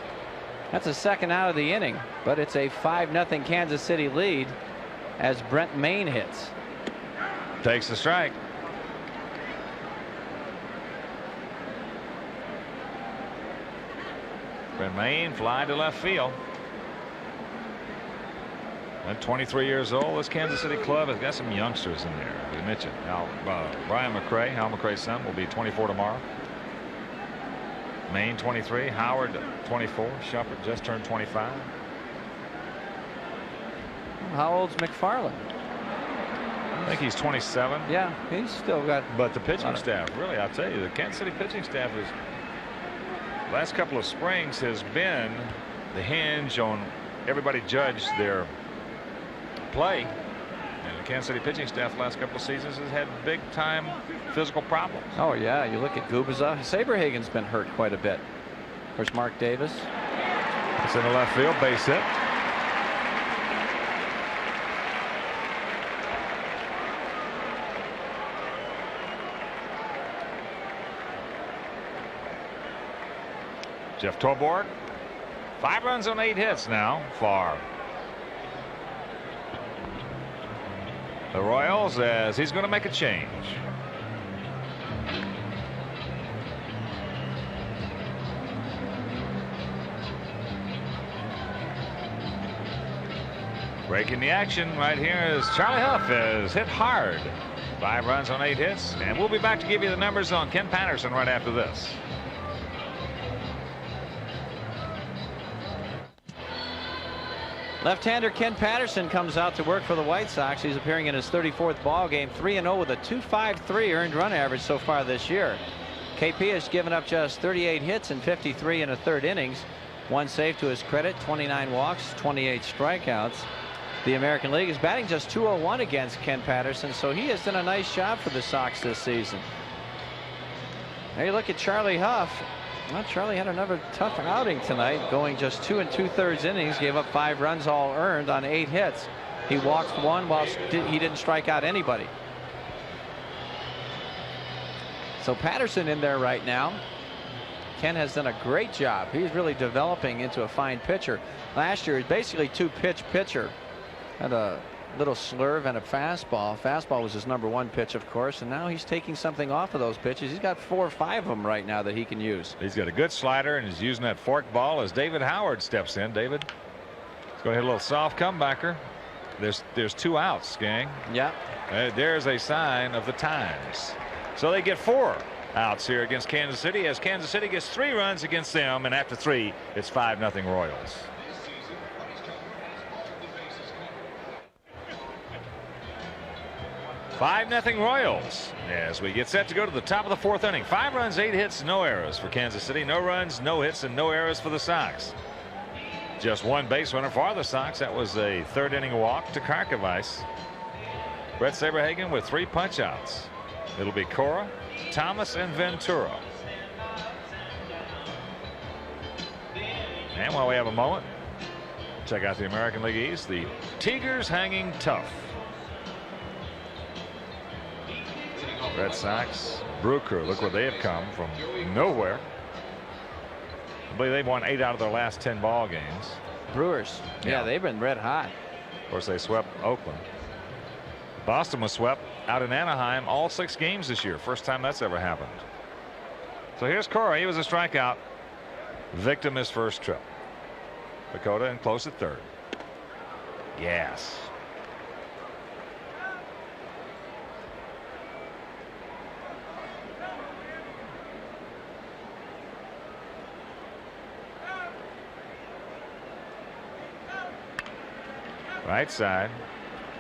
That's a second out of the inning. But it's a 5-0 Kansas City lead as Brent Mayne hits. Takes the strike. Brent Mayne fly to left field. At 23 years old, this Kansas City club has got some youngsters in there. We mentioned Brian McRae, Hal McRae's son, will be 24 tomorrow. Maine 23, Howard 24, Shumpert just turned 25. How old's McFarland? I think he's 27. Yeah, he's still got. But the pitching staff, really, I'll tell you, the Kansas City pitching staff is, last couple of springs has been the hinge on everybody judged their play. And the Kansas City pitching staff the last couple of seasons has had big time physical problems. Oh yeah, you look at Gubiza. Saberhagen's been hurt quite a bit. Of course, Mark Davis. It's in the left field, base hit. Jeff Torborg, 5 runs on 8 hits now for the Royals, as he's going to make a change. Breaking the action right here is Charlie Huff, is hit hard. 5 runs on 8 hits, and we'll be back to give you the numbers on Ken Patterson right after this. Left-hander Ken Patterson comes out to work for the White Sox. He's appearing in his 34th ball game, 3-0 with a 2.53 earned run average so far this year. KP has given up just 38 hits and 53 in a third innings. 1 save to his credit, 29 walks, 28 strikeouts. The American League is batting just .201 against Ken Patterson, so he has done a nice job for the Sox this season. Now you look at Charlie Huff. Well, Charlie had another tough outing tonight, going just 2 2/3 innings, gave up 5 runs all earned on 8 hits. He walked 1 while he didn't strike out anybody. So Patterson in there right now. Ken has done a great job. He's really developing into a fine pitcher. Last year, he's basically 2-pitch pitcher. Had a little slurve and a fastball. Fastball was his #1 pitch, of course, and now he's taking something off of those pitches. He's got 4 or 5 of them right now that he can use. He's got a good slider, and he's using that fork ball as David Howard steps in. David, let's go hit a little soft comebacker. There's 2 outs, gang. Yeah. There's a sign of the times. So they get 4 outs here against Kansas City, as Kansas City gets 3 runs against them, and after 3, it's 5-0 Royals. 5-0 Royals as we get set to go to the top of the 4th inning. 5 runs, 8 hits, no errors for Kansas City. No runs, no hits, and no errors for the Sox. Just 1 base runner for the Sox. That was a 3rd inning walk to Karkovice. Brett Saberhagen with 3 punch outs. It'll be Cora, Thomas, and Ventura. And while we have a moment, check out the American League East. The Tigers hanging tough. Red Sox, Brew Crew, look where they have come from nowhere. I believe they've won 8 out of their last 10 ball games. Brewers, yeah, they've been red hot. Of course, they swept Oakland. Boston was swept out in Anaheim all 6 games this year. First time that's ever happened. So here's Cora. He was a strikeout victim his first trip. Dakota in close at 3rd. Yes. Right side,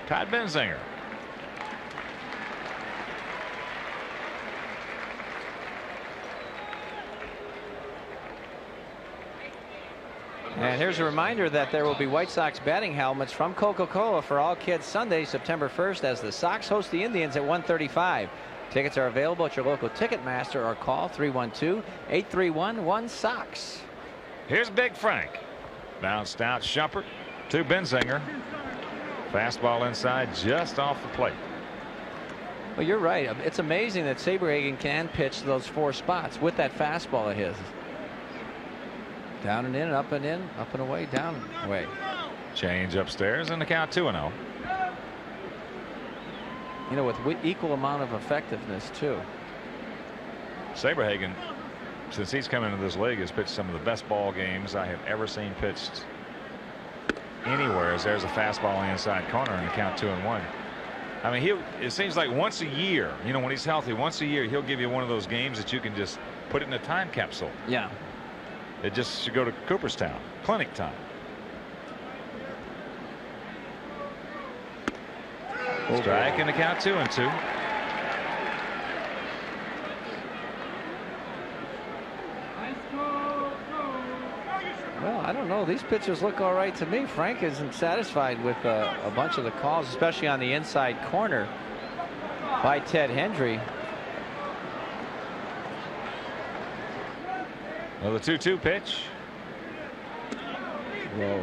Todd Benzinger. And here's a reminder that there will be White Sox batting helmets from Coca-Cola for all kids Sunday, September 1st, as the Sox host the Indians at 1:35. Tickets are available at your local Ticketmaster or call 312-831-1-SOX. Here's Big Frank. Bounced out Shumpert to Benzinger. Fastball inside, just off the plate. Well, you're right. It's amazing that Saberhagen can pitch those 4 spots with that fastball of his. Down and in, up and in, up and away, down and away. Change upstairs, and the count 2-0. You know, with equal amount of effectiveness too. Saberhagen, since he's come into this league, has pitched some of the best ball games I have ever seen pitched anywhere as there's a fastball on the inside corner and the count 2-1. I mean, it seems like once a year, you know, when he's healthy, once a year, he'll give you one of those games that you can just put it in a time capsule. Yeah. It just should go to Cooperstown, clinic time. Strike and the count 2-2. Well, I don't know. These pitches look all right to me. Frank isn't satisfied with a bunch of the calls, especially on the inside corner by Ted Hendry. Well, the 2-2 pitch. Whoa.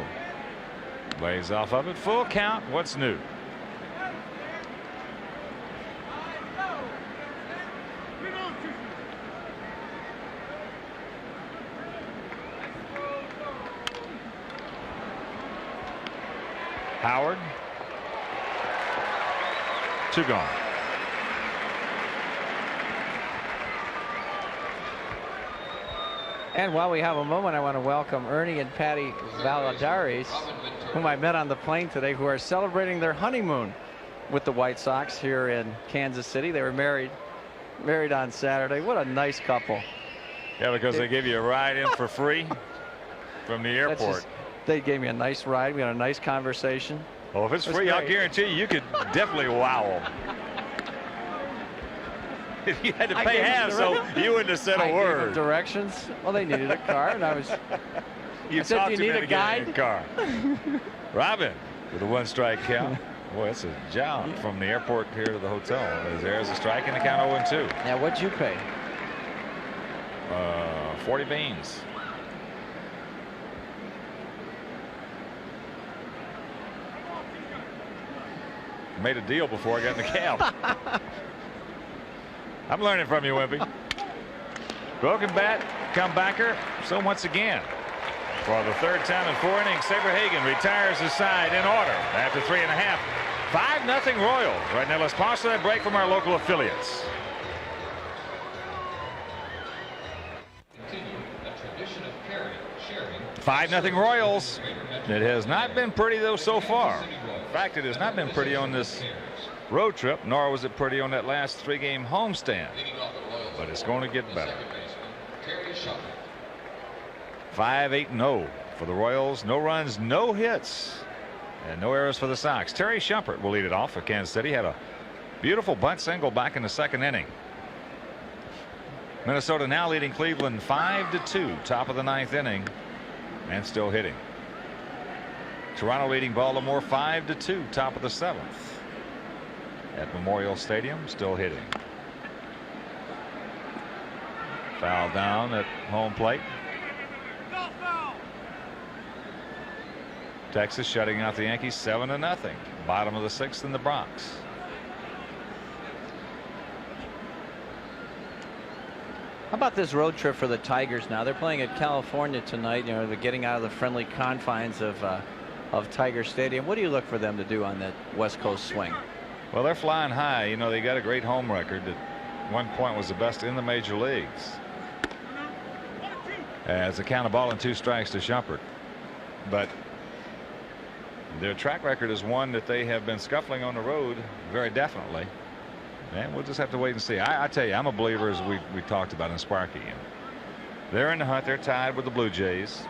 Lays off of it. Full count. What's new? Howard. 2 gone. And while we have a moment, I want to welcome Ernie and Patty Valadares, whom I met on the plane today, who are celebrating their honeymoon with the White Sox here in Kansas City. They were married on Saturday. What a nice couple. Yeah, because they give you a ride in for free from the airport. They gave me a nice ride. We had a nice conversation. Well, if it's free, I'll guarantee you could definitely wow them. If you had to pay half, so you wouldn't have said a word. Gave them directions. Well, they needed a car, and I said, "Do you need a guide?" In a car. Robin with a 1-strike count. Boy, it's a jump from the airport here to the hotel. There's a strike and the count 0-2. Now, what'd you pay? 40 beans. Made a deal before I got in the cab. I'm learning from you, Wimpy. Broken bat, comebacker. So once again, for the 3rd time in 4 innings, Saberhagen retires his side in order after 3.5. 5-0 Royals. Right now, let's pause for that break from our local affiliates. 5-0 Royals. It has not been pretty, though, so far. In fact, it has not been pretty on this road trip, nor was it pretty on that last 3-game homestand. But it's going to get better. 5-8-0 for the Royals. No runs, no hits, and no errors for the Sox. Terry Shumpert will lead it off for Kansas City. Had a beautiful bunt single back in the 2nd inning. Minnesota now leading Cleveland 5-2, top of the 9th inning, and still hitting. Toronto leading Baltimore 5-2, top of the 7th. At Memorial Stadium, still hitting. Foul down at home plate. Texas shutting out the Yankees 7-0. Bottom of the 6th in the Bronx. How about this road trip for the Tigers now? They're playing at California tonight. You know, they're getting out of the friendly confines of Tiger Stadium. What do you look for them to do on that West Coast swing? Well, they're flying high. You know, they got a great home record that one point was the best in the major leagues. As a count of ball and 2 strikes to Shumpert. But their track record is one that they have been scuffling on the road very definitely. And we'll just have to wait and see. I tell you, I'm a believer, as we talked about in Sparky. They're in the hunt. They're tied with the Blue Jays.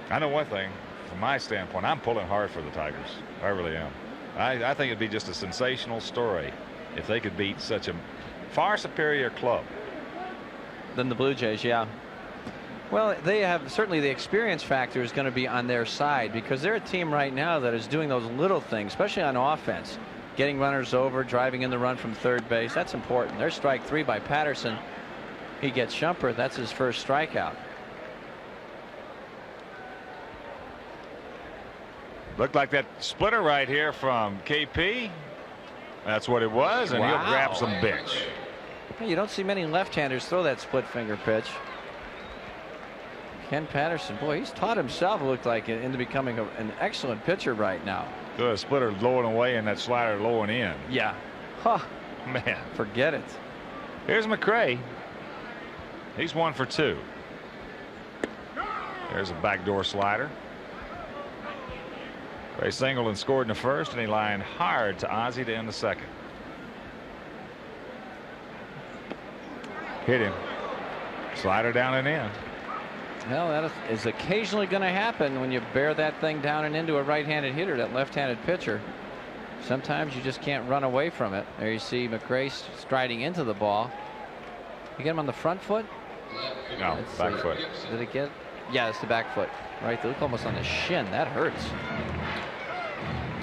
I know one thing, from my standpoint, I'm pulling hard for the Tigers. I really am. I think it'd be just a sensational story if they could beat such a far superior club than the Blue Jays. Yeah. Well, they have certainly the experience factor is going to be on their side because they're a team right now that is doing those little things, especially on offense, getting runners over, driving in the run from 3rd base. That's important. There's strike 3 by Patterson. He gets Shumpert. That's his first strikeout. Looked like that splitter right here from KP. That's what it was, and wow. He'll grab some bitch. You don't see many left-handers throw that split finger pitch. Ken Patterson, boy, he's taught himself, it looked like, into becoming an excellent pitcher right now. Good splitter lowing away and that slider lowing in. Yeah. Huh. Man. Forget it. Here's McRae. He's 1 for 2. There's a backdoor slider. Ray singled and scored in the first, and he lined hard to Ozzie to end the second. Hit him. Slider down and in. Well, that is occasionally going to happen when you bear that thing down and into a right-handed hitter, that left-handed pitcher. Sometimes you just can't run away from it. There you see McRae striding into the ball. You get him on the front foot? No, back foot. Did it get? Yeah, it's the back foot. Right, they look almost on the shin. That hurts.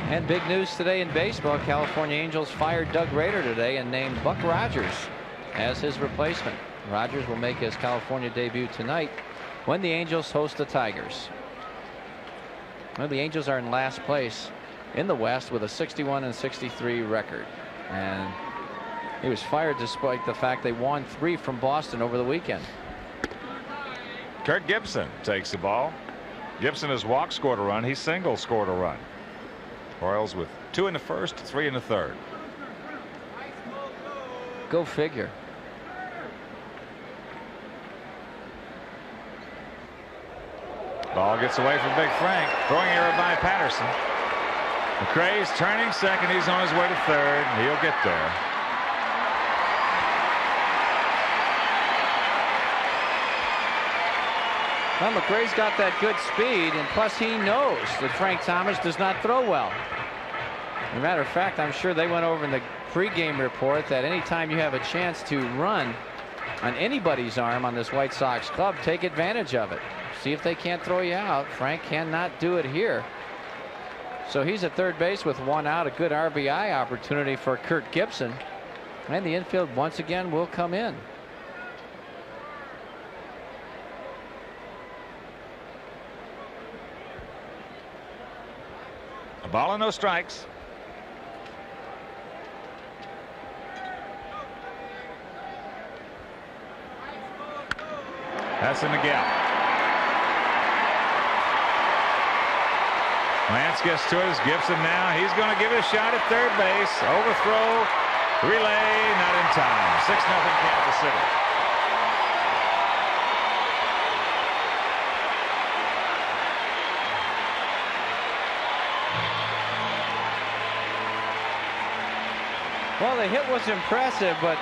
And big news today in baseball. California Angels fired Doug Rader today and named Buck Rogers as his replacement. Rogers will make his California debut tonight when the Angels host the Tigers. Well, the Angels are in last place in the West with a 61-63 record. And he was fired despite the fact they won 3 from Boston over the weekend. Kirk Gibson takes the ball. Gibson has walked, scored a run. He single, scored a run. Royals with 2 in the first, 3 in the third. Go figure. Ball gets away from Big Frank. Throwing error by Patterson. McRae's turning second. He's on his way to third. He'll get there. Well, McRae's got that good speed, and plus he knows that Frank Thomas does not throw well. As a matter of fact, I'm sure they went over in the pregame report that anytime you have a chance to run on anybody's arm on this White Sox club, take advantage of it. See if they can't throw you out. Frank cannot do it here. So he's at third base with 1 out. A good RBI opportunity for Kirk Gibson. And the infield once again will come in. A ball and no strikes. That's in the gap. Lance gets to it. Gibson now. He's going to give it a shot at third base. Overthrow. Relay. Not in time. 6-0 Kansas City. Well, the hit was impressive, but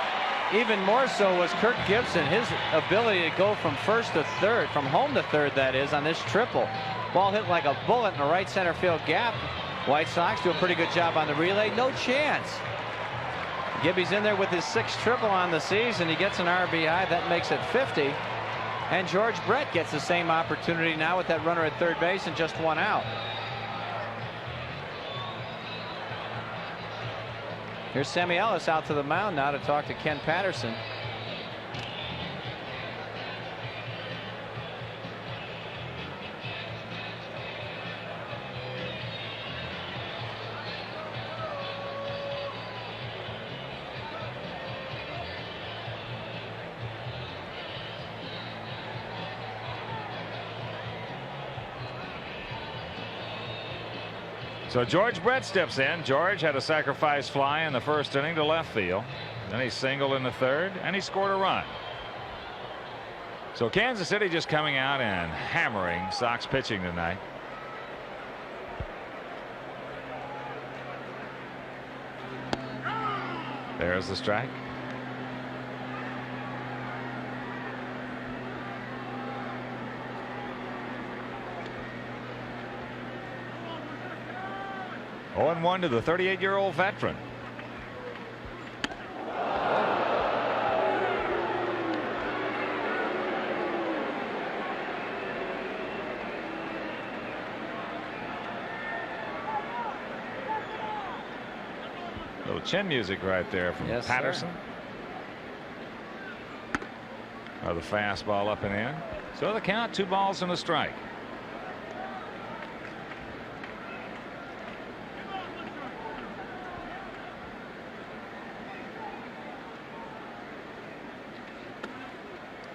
even more so was Kirk Gibson. His ability to go from first to third, from home to third, that is, on this triple. Ball hit like a bullet in the right center field gap. White Sox do a pretty good job on the relay. No chance. Gibby's in there with his 6th triple on the season. He gets an RBI. That makes it 50. And George Brett gets the same opportunity now with that runner at third base and just 1 out. Here's Sammy Ellis out to the mound now to talk to Ken Patterson. So George Brett steps in. George had a sacrifice fly in the first inning to left field. Then he singled in the third, and he scored a run. So Kansas City just coming out and hammering Sox pitching tonight. There's the strike. Oh, 0-1 to the 38-year-old veteran. Little chin music right there from Patterson. The fastball up and in. So the count, 2 balls and a strike.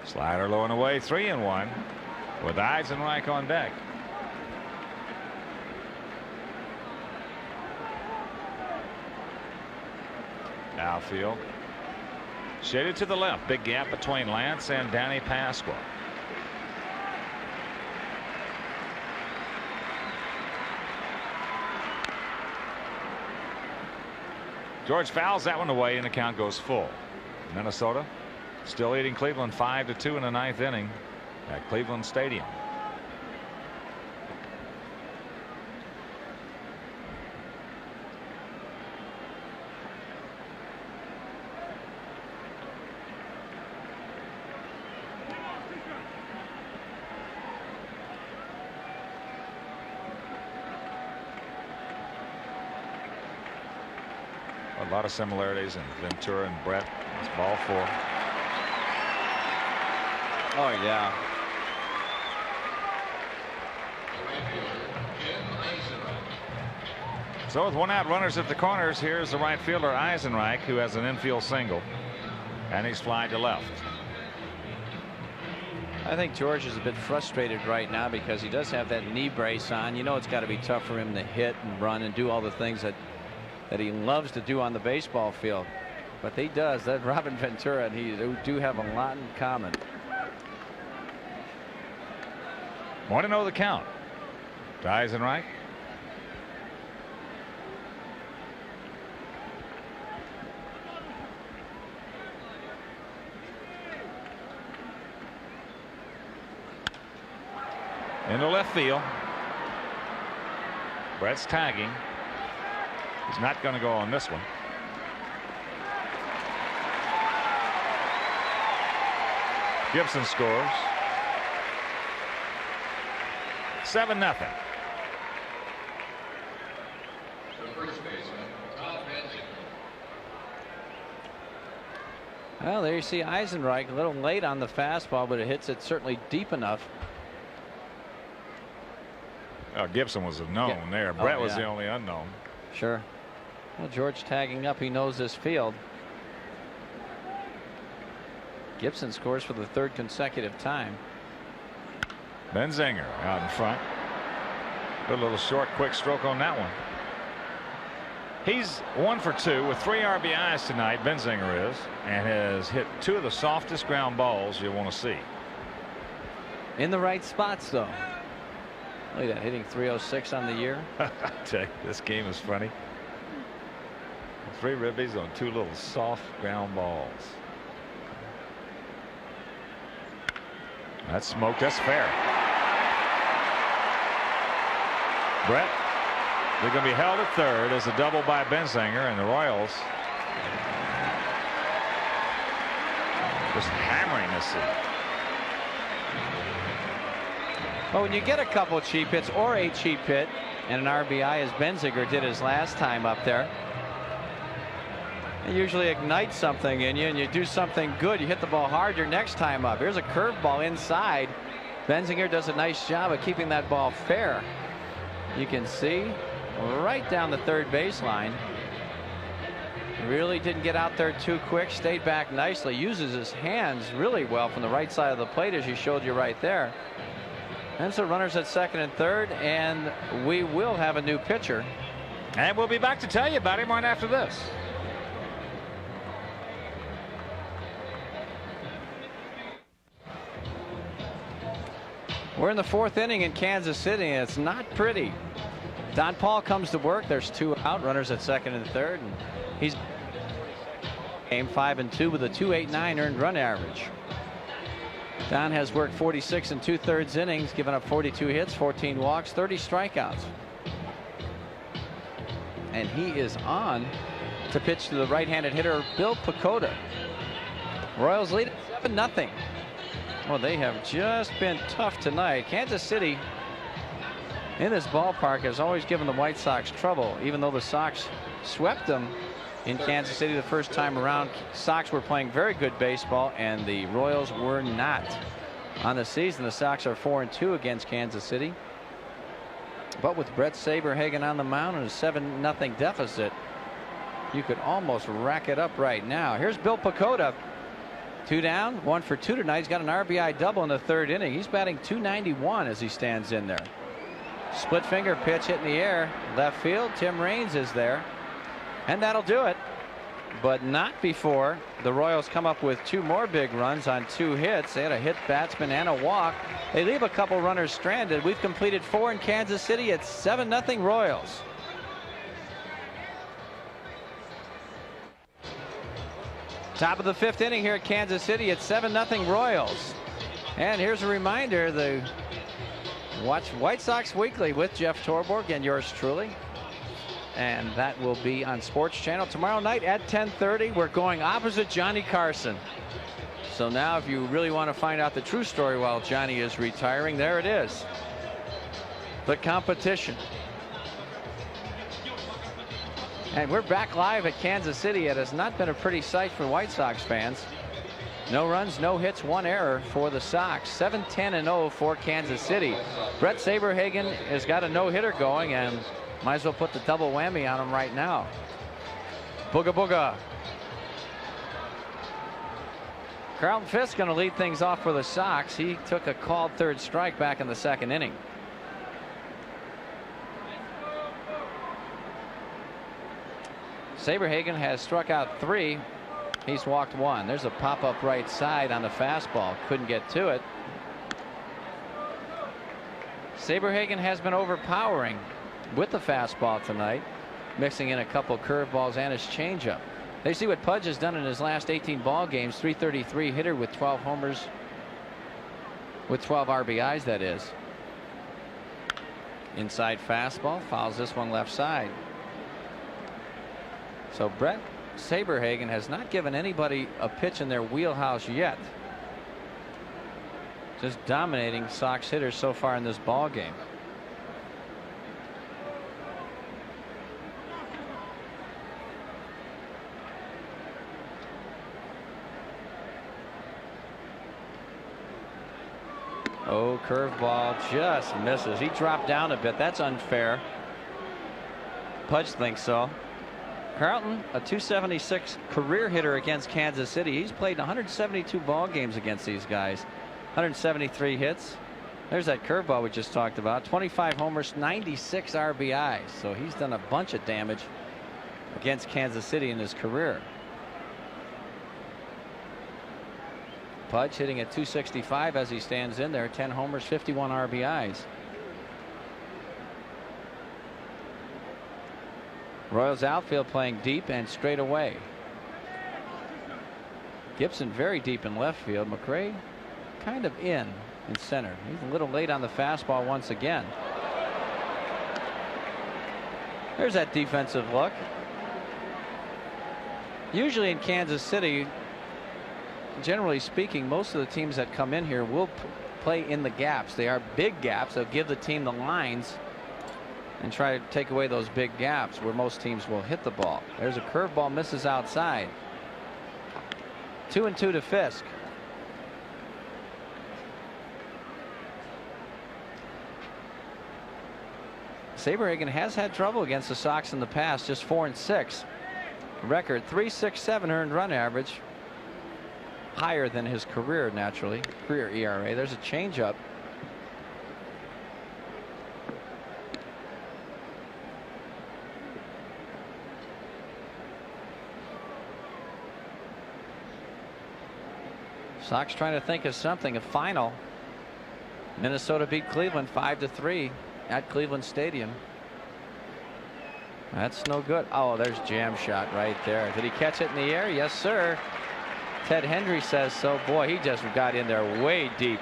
Slider low and away, 3-1 with Eisenreich on deck. Outfield shaded to the left. Big gap between Lance and Danny Pasqua. George fouls that one away, and the count goes full. Minnesota still leading Cleveland 5-2 in the ninth inning at Cleveland Stadium. A lot of similarities in Ventura and Brett. It's ball 4. Oh, yeah. So with 1 out, runners at the corners, here's the right fielder Eisenreich, who has an infield single, and he's flied to left. I think George is a bit frustrated right now because he does have that knee brace on. You know, it's got to be tough for him to hit and run and do all the things that he loves to do on the baseball field. But he does. That Robin Ventura and he do have a lot in common. 1-0 the count to Eisenreich. Into left field. Brett's tagging. He's not going to go on this one. Gibson scores. 7-0. The first baseman, Tom Benzinger. Well, there you see Eisenreich a little late on the fastball, but it hits it certainly deep enough. Gibson was a known there. Brett was the only unknown. Sure. Well, George tagging up. He knows this field. Gibson scores for the 3rd consecutive time. Benzinger out in front. Put a little short, quick stroke on that one. He's 1 for 2 with 3 RBIs tonight. Benzinger is, and has hit 2 of the softest ground balls you want to see. In the right spots, though. Look at that, hitting .306 on the year. I tell you, this game is funny. 3 ribbies on 2 little soft ground balls. That's smoked. That's fair. Brett, they're going to be held at third as a double by Benzinger, and the Royals just hammering this thing. Well, when you get a couple cheap hits or a cheap hit and an RBI, as Benzinger did his last time up there, it usually ignites something in you, and you do something good. You hit the ball hard your next time up. Here's a curveball inside. Benzinger does a nice job of keeping that ball fair. You can see right down the third baseline. Really didn't get out there too quick. Stayed back nicely. Uses his hands really well from the right side of the plate, as he showed you right there. And so runners at second and third, and we will have a new pitcher. And we'll be back to tell you about him right after this. We're in the 4th inning in Kansas City, and it's not pretty. Don Paul comes to work. There's 2 out, runners at second and third, and he's game 5-2 with a .289 earned run average. Don has worked 46 2/3 innings, given up 42 hits, 14 walks, 30 strikeouts. And he is on to pitch to the right-handed hitter Bill Pacoda. Royals lead at 7-0. Well, they have just been tough tonight. Kansas City in this ballpark has always given the White Sox trouble, even though the Sox swept them in Kansas City the first time around. Sox were playing very good baseball, and the Royals were not. On the season, the Sox are 4-2 against Kansas City. But with Brett Saberhagen on the mound and a 7-0 deficit, you could almost rack it up right now. Here's Bill Pacoda. 2 down, 1 for 2 tonight. He's got an RBI double in the 3rd inning. He's batting .291 as he stands in there. Split finger pitch hit in the air. Left field. Tim Raines is there. And that'll do it. But not before the Royals come up with 2 more big runs on 2 hits. They had a hit batsman and a walk. They leave a couple runners stranded. We've completed 4 in Kansas City. It's 7-0 Royals. Top of the 5th inning here at Kansas City. It's 7-0 Royals. And here's a reminder, watch White Sox Weekly with Jeff Torborg and yours truly. And that will be on Sports Channel tomorrow night at 10:30. We're going opposite Johnny Carson. So now if you really want to find out the true story while Johnny is retiring, there it is. The competition. And we're back live at Kansas City. It has not been a pretty sight for White Sox fans. No runs, no hits, 1 error for the Sox. 7-10-0 for Kansas City. Brett Saberhagen has got a no-hitter going, and might as well put the double whammy on him right now. Booga booga. Carlton Fisk going to lead things off for the Sox. He took a called 3rd strike back in the 2nd inning. Saberhagen has struck out 3. He's walked 1. There's a pop-up right side on the fastball. Couldn't get to it. Saberhagen has been overpowering with the fastball tonight, mixing in a couple curveballs and his changeup. They see what Pudge has done in his last 18 ball games. 333 hitter with 12 homers, with 12 RBIs, that is. Inside fastball, fouls this one left side. So Brett Saberhagen has not given anybody a pitch in their wheelhouse yet. Just dominating Sox hitters so far in this ball game. Oh, curveball just misses. He dropped down a bit. That's unfair. Pudge thinks so. Carlton, a .276 career hitter against Kansas City. He's played 172 ball games against these guys. 173 hits. There's that curveball we just talked about. 25 homers, 96 RBIs. So he's done a bunch of damage against Kansas City in his career. Pudge hitting at .265 as he stands in there. 10 homers, 51 RBIs. Royals outfield playing deep and straight away. Gibson very deep in left field. McRae kind of in center. He's a little late on the fastball once again. There's that defensive look. Usually in Kansas City, generally speaking, most of the teams that come in here will play in the gaps. They are big gaps. They'll give the team the lines and try to take away those big gaps where most teams will hit the ball. There's a curveball, misses outside. 2-2 to Fisk. Saberhagen has had trouble against the Sox in the past, just 4-6. Record .367 earned run average, higher than his career, naturally. Career ERA. There's a changeup. Sox trying to think of something. A final. Minnesota beat Cleveland 5-3 at Cleveland Stadium. That's no good. Oh, there's jam shot right there. Did he catch it in the air? Yes, sir. Ted Hendry says so. Boy, he just got in there way deep.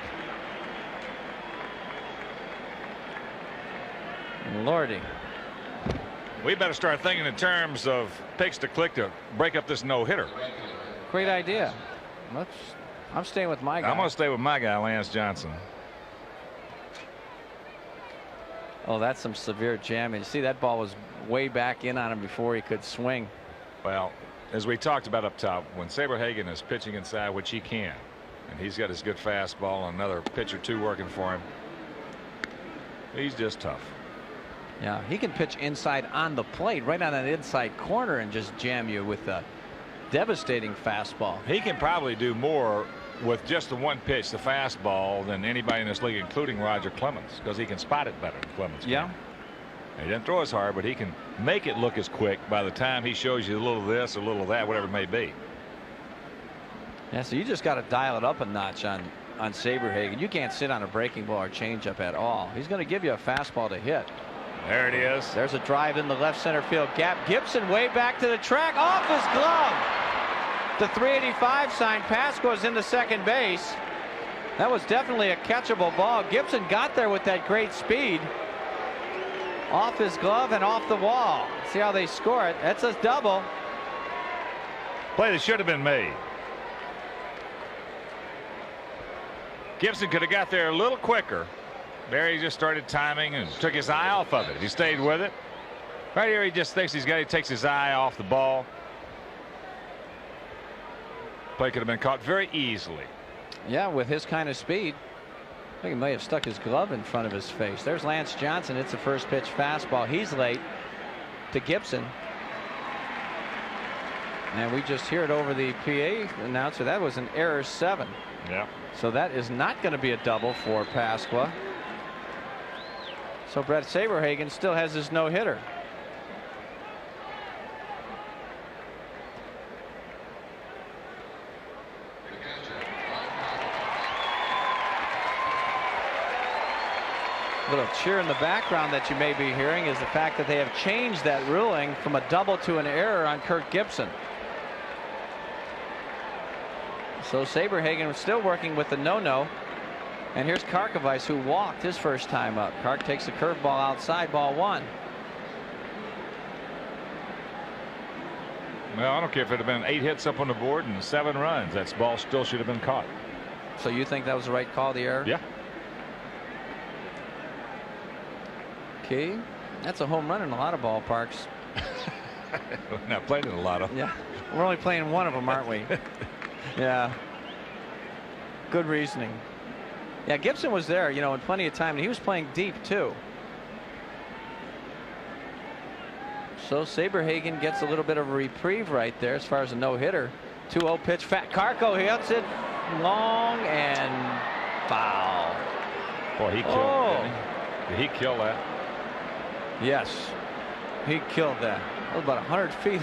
Lordy. We better start thinking in terms of picks to click to break up this no-hitter. Great idea. I'm staying with my guy. I'm going to stay with my guy, Lance Johnson. Oh, that's some severe jamming. You see, that ball was way back in on him before he could swing. Well, as we talked about up top, when Saberhagen is pitching inside, which he can, and he's got his good fastball and another pitch or two working for him, he's just tough. Yeah, he can pitch inside on the plate, right on that inside corner, and just jam you with a devastating fastball. He can probably do more with just the one pitch, the fastball, than anybody in this league, including Roger Clemens, because he can spot it better than Clemens can. Yeah. He doesn't throw as hard, but he can make it look as quick by the time he shows you a little of this or a little of that, whatever it may be. Yeah, so you just got to dial it up a notch on Saberhagen. You can't sit on a breaking ball or changeup at all. He's going to give you a fastball to hit. There it is. There's a drive in the left center field gap. Gibson way back to the track, off his glove. The 385 sign. Pasqua is into second base. That was definitely a catchable ball. Gibson got there with that great speed. Off his glove and off the wall. See how they score it. That's a double. Play that should have been made. Gibson could have got there a little quicker. Barry just started timing and took his eye off of it. He stayed with it. Right here, he just thinks he takes his eye off the ball. Play could have been caught very easily. Yeah, with his kind of speed. I think he may have stuck his glove in front of his face. There's Lance Johnson. It's a first pitch fastball. He's late to Gibson. And we just hear it over the PA announcer. That was an error 7. Yeah. So that is not going to be a double for Pasqua. So Bret Saberhagen still has his no-hitter. A little cheer in the background that you may be hearing is the fact that they have changed that ruling from a double to an error on Kirk Gibson. So Saberhagen was still working with the no-no. And here's Karkovice, who walked his first time up. Kark takes a curveball outside, ball 1. Well, I don't care if it had been 8 hits up on the board and 7 runs. That ball still should have been caught. So you think that was the right call, the error? Yeah. Okay. That's a home run in a lot of ballparks. We've not played in a lot of them. Yeah. We're only playing one of them, aren't we? Yeah. Good reasoning. Yeah, Gibson was there, you know, in plenty of time, and he was playing deep too. So Saberhagen gets a little bit of a reprieve right there as far as a no-hitter. 2-0 pitch. Fat Karko hits it long and foul. Boy, he killed it, didn't he? Did he kill that? Yes, he killed that. That was about 100 feet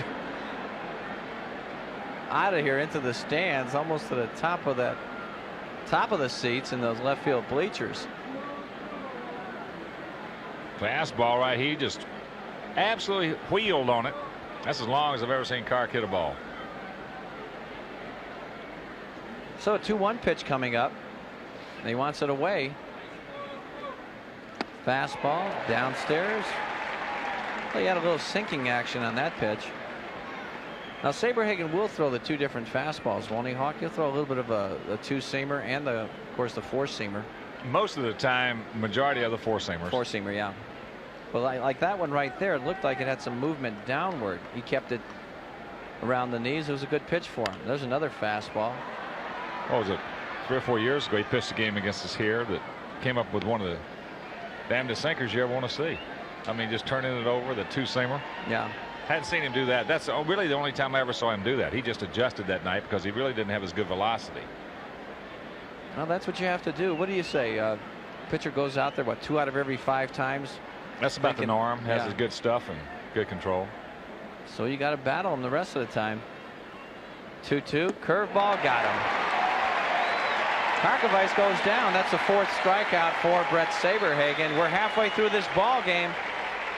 out of here into the stands, almost to the top of the seats in those left field bleachers. Fastball right. He just absolutely wheeled on it. That's as long as I've ever seen Kark hit a ball. So a 2-1 pitch coming up. And he wants it away. Fastball downstairs. Well, he had a little sinking action on that pitch. Now Saberhagen will throw the 2 different fastballs, won't he, Hawk? He'll throw a little bit of a 2-seamer and of course the 4-seamer. Most of the time, majority of the 4-seamers. 4-seamer, yeah. Well, like that one right there, it looked like it had some movement downward. He kept it around the knees. It was a good pitch for him. There's another fastball. What was it? 3 or 4 years ago, he pitched a game against us here that came up with one of the damnedest sinkers you ever want to see. I mean, just turning it over, the 2-seamer. Yeah. Hadn't seen him do that. That's really the only time I ever saw him do that. He just adjusted that night because he really didn't have as good velocity. Well, that's what you have to do. What do you say? Pitcher goes out there, what, 2 out of every 5 times? That's about the norm. Has his good stuff and good control. So you got to battle him the rest of the time. 2-2. Curveball got him. Karkovice goes down. That's the 4th strikeout for Bret Saberhagen. We're halfway through this ball game.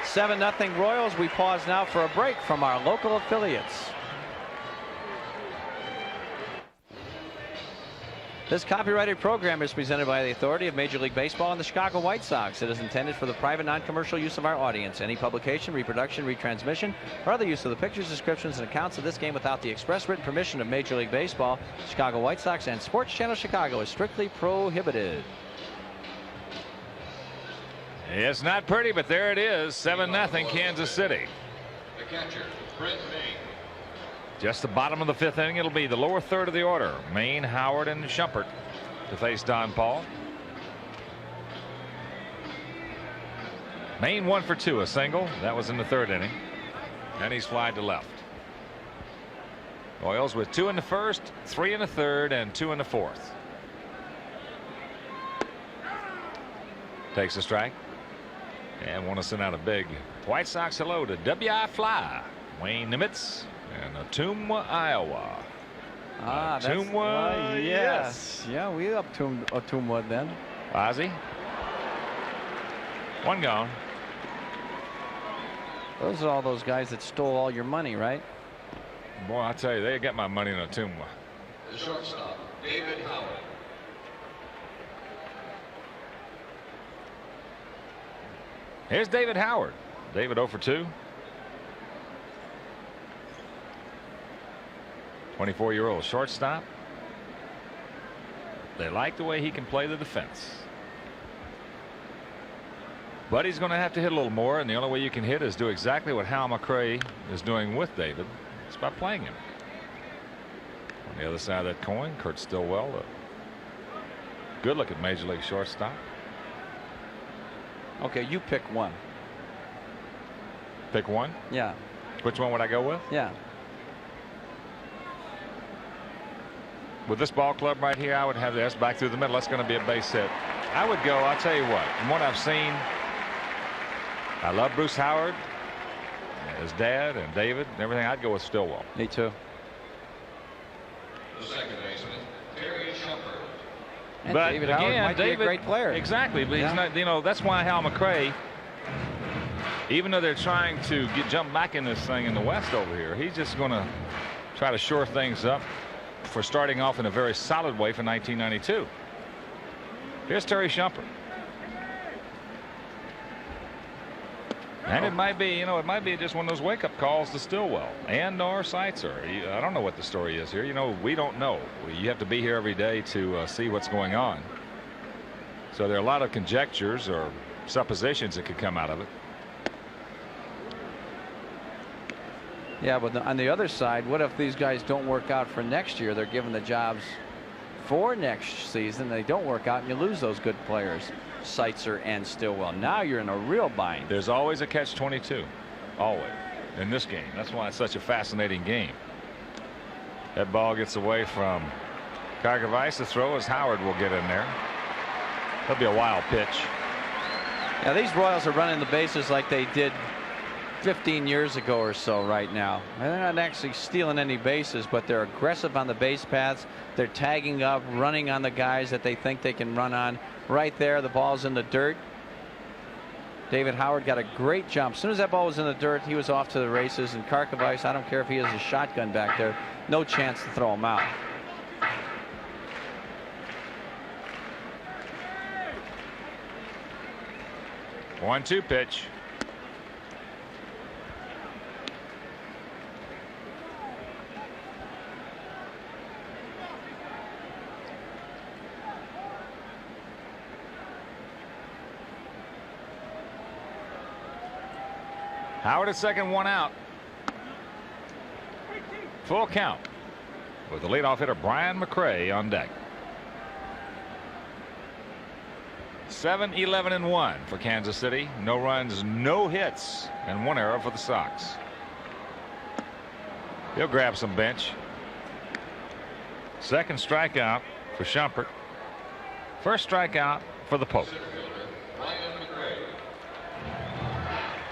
7-0 Royals. We pause now for a break from our local affiliates. This copyrighted program is presented by the authority of Major League Baseball and the Chicago White Sox. It is intended for the private, non-commercial use of our audience. Any publication, reproduction, retransmission, or other use of the pictures, descriptions, and accounts of this game without the express written permission of Major League Baseball, Chicago White Sox, and Sports Channel Chicago is strictly prohibited. It's not pretty, but there it is. 7-0 Kansas City. The catcher, Brent Maine. Just the bottom of the 5th inning. It'll be the lower third of the order. Maine, Howard, and Shumpert to face Don Paul. Maine 1 for 2, a single. That was in the 3rd inning. And he's flied to left. Royals with 2 in the 1st, 3 in the 3rd, and 2 in the 4th. Takes a strike. And want to send out a big White Sox hello to W.I. Fly, Wayne Nimitz, and Ottumwa, Iowa. Ottumwa, yes. Yeah, we up to Ottumwa then. Ozzie. 1 gone. Those are all those guys that stole all your money, right? Boy, I tell you, they got my money in a tomb. The shortstop, David Howard. Here's David Howard. David 0 for 2. 24-year-old shortstop. They like the way he can play the defense. But he's going to have to hit a little more, and the only way you can hit is do exactly what Hal McRae is doing with David. It's by playing him. On the other side of that coin, Kurt Stillwell, a good-looking Major League shortstop. Okay, you pick one. Pick one? Yeah. Which one would I go with? Yeah. With this ball club right here, I would have this back through the middle. That's going to be a base hit. I would go, I'll tell you what, from what I've seen, I love Bruce Howard, his dad, and David, and everything. I'd go with Stillwell. Me too. The second baseman, Terry Shumpert. And But David again, Howard might David, be a great player. Exactly, but Yeah. he's not. You know, that's why Hal McRae, even though they're trying to jump back in this thing in the West over here, he's just going to try to shore things up for starting off in a very solid way for 1992. Here's Terry Shumpert. And it might be, you know, it might be just one of those wake-up calls to Stillwell and or Seitzer. I don't know what the story is here. You know, we don't know. You have to be here every day to see what's going on. So there are a lot of conjectures or suppositions that could come out of it. Yeah, but on the other side, what if these guys don't work out for next year? They're given the jobs for next season. They don't work out, and you lose those good players, Seitzer and Stillwell. Now you're in a real bind. There's always a catch-22, always, in this game. That's why it's such a fascinating game. That ball gets away from Karkovice. The throw as Howard will get in there. That'll be a wild pitch. Now these Royals are running the bases like they did 15 years ago or so right now. And they're not actually stealing any bases, but they're aggressive on the base paths. They're tagging up, running on the guys that they think they can run on. Right there, the ball's in the dirt. David Howard got a great jump. As soon as that ball was in the dirt, he was off to the races. And Karkovice, I don't care if he has a shotgun back there, no chance to throw him out. One-two pitch. Howard at second, one out. Full count with the leadoff hitter Brian McRae on deck. 7-11-1 for Kansas City. No runs, no hits, and one error for the Sox. He'll grab some bench. Second strikeout for Shumpert. First strikeout for the Pope.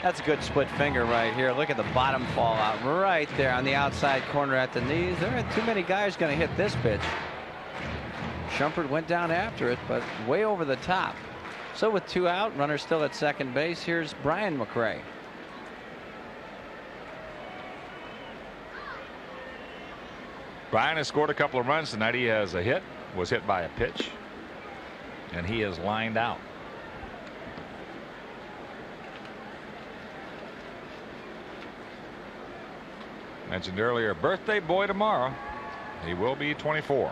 That's a good split finger right here. Look at the bottom fall out right there on the outside corner at the knees. There aren't too many guys going to hit this pitch. Shumpert went down after it, but way over the top. So with two out, runner still at second base, here's Brian McRae. Brian has scored a couple of runs tonight. He has a hit, was hit by a pitch, and he is lined out. Mentioned earlier, birthday boy tomorrow. He will be 24.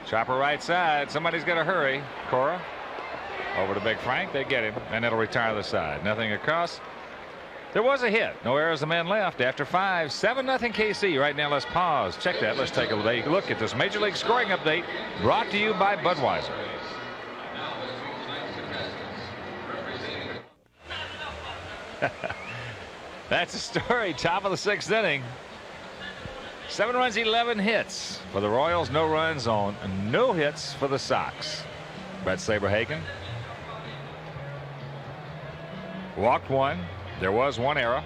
Chopper right side. Somebody's got to hurry. Cora over to Big Frank. They get him, and it'll retire the side. Nothing across. There was a hit. No errors. The man left after 5. 7-0 KC. Right now, let's pause. Check that. Let's take a look at this Major League Scoring update brought to you by Budweiser. That's the story. Top of the 6th inning. 7 runs, 11 hits for the Royals. No runs on no hits for the Sox. Brett Saberhagen walked one. There was one error,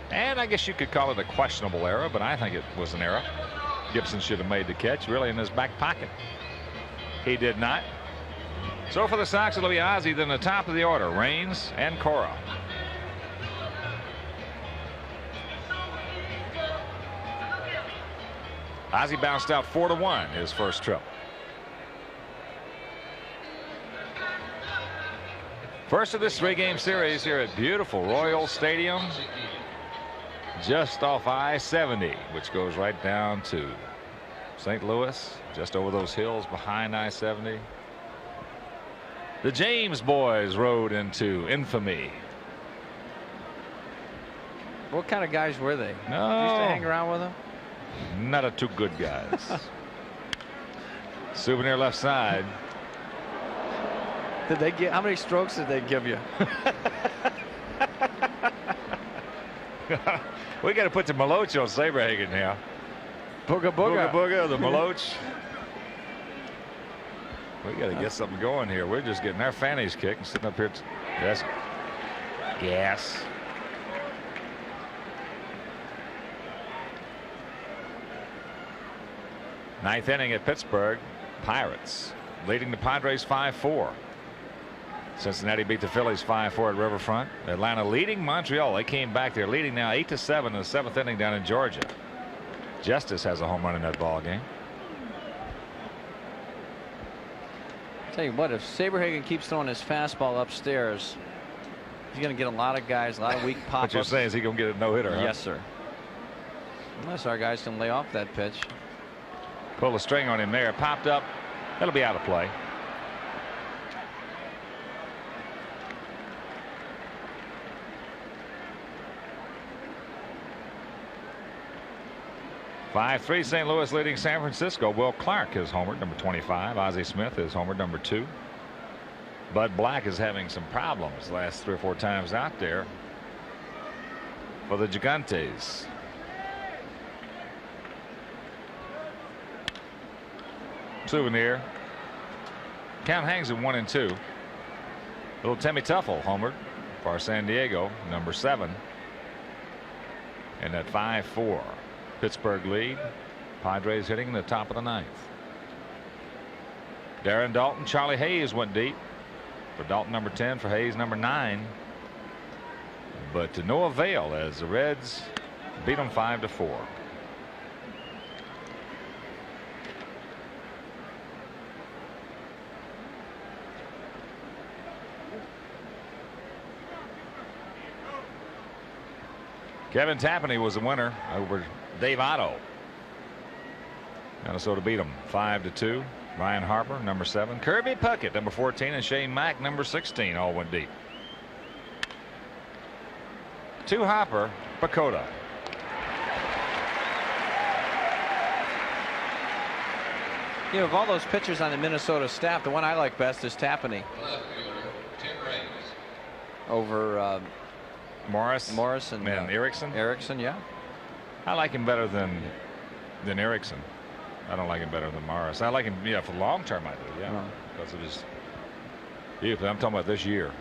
and I guess you could call it a questionable error, but I think it was an error. Gibson should have made the catch really in his back pocket. He did not. So for the Sox, it'll be Ozzie, then the top of the order, Raines and Cora. Ozzie bounced out 4-1 his first trip. First of this 3-game series here at beautiful Royal Stadium, just off I-70, which goes right down to St. Louis, just over those hills behind I-70. The James boys rode into infamy. What kind of guys were they? No. Used to hang around with them? Not a too good guys. Souvenir left side. Did they get? How many strokes did they give you? We got to put the Maloch on Saberhagen now. Booga Booga booga. booga, the Maloch. We got to get something going here. We're just getting our fannies kicked and sitting up here. Yes. Gas. Ninth inning at Pittsburgh. Pirates leading the Padres 5-4. Cincinnati beat the Phillies 5-4 at Riverfront. Atlanta leading Montreal. They came back. They're leading now 8-7 in the 7th inning down in Georgia. Justice has a home run in that ball game. Tell you what, if Saberhagen keeps throwing his fastball upstairs, he's going to get a lot of guys, a lot of weak pop-ups. What you're saying is he going to get a no-hitter, huh? Yes, sir. Unless our guys can lay off that pitch. Pull a string on him there. Popped up. That'll be out of play. (5-3) St. Louis leading San Francisco. Will Clark is homered, number 25. Ozzie Smith is homered, number 2. Bud Black is having some problems the last 3 or 4 times out there for the Gigantes. Souvenir. Count hangs at 1-2. Little Timmy Tuffle homered for San Diego, number 7. And at 5-4. Pittsburgh lead. Padres hitting in the top of the 9th. Darren Dalton, Charlie Hayes went deep. For Dalton, number 10. For Hayes, number 9. But to no avail as the Reds beat them 5-4. Kevin Tapani was the winner over Dave Otto. Minnesota beat them 5-2. Ryan Harper, number 7. Kirby Puckett, number 14. And Shane Mack, number 16, all went deep. To Hopper, Pacoda. You know, of all those pitchers on the Minnesota staff, the one I like best is Tapani. Left fielder, Tim Raines. Over Morris and Erickson. Erickson, yeah. I like him better than Erickson. I don't like him better than Morris. I like him, yeah, for long term. I do, yeah, because of his youth. I'm talking about this year.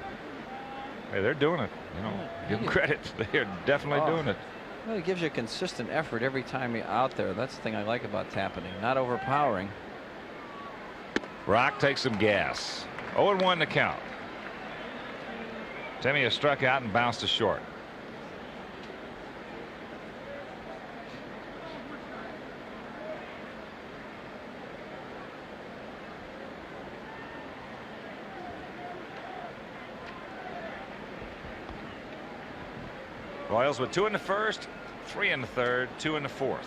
Hey, they're doing it. You know, give them credit. They're definitely doing it. Well, he gives you a consistent effort every time you're out there. That's the thing I like about Tapani. Not overpowering. Rock takes some gas. 0-1 to count. Timmy has struck out and bounced to short. Royals with 2 in the first, 3 in the third, 2 in the fourth.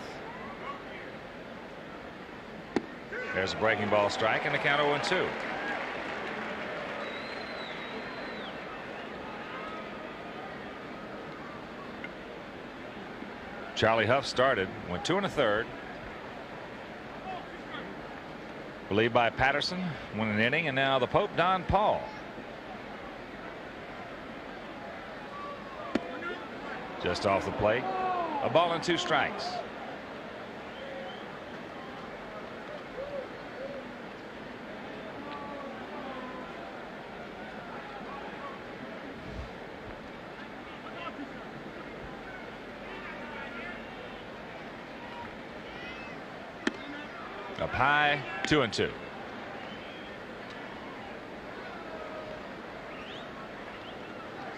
There's a breaking ball strike and the count 0-2. Charlie Huff started, went 2 in the third. Relieved by Patterson, won an inning, and now the Pope, Don Paul. Just off the plate. A ball and 2 strikes. Up high, 2-2.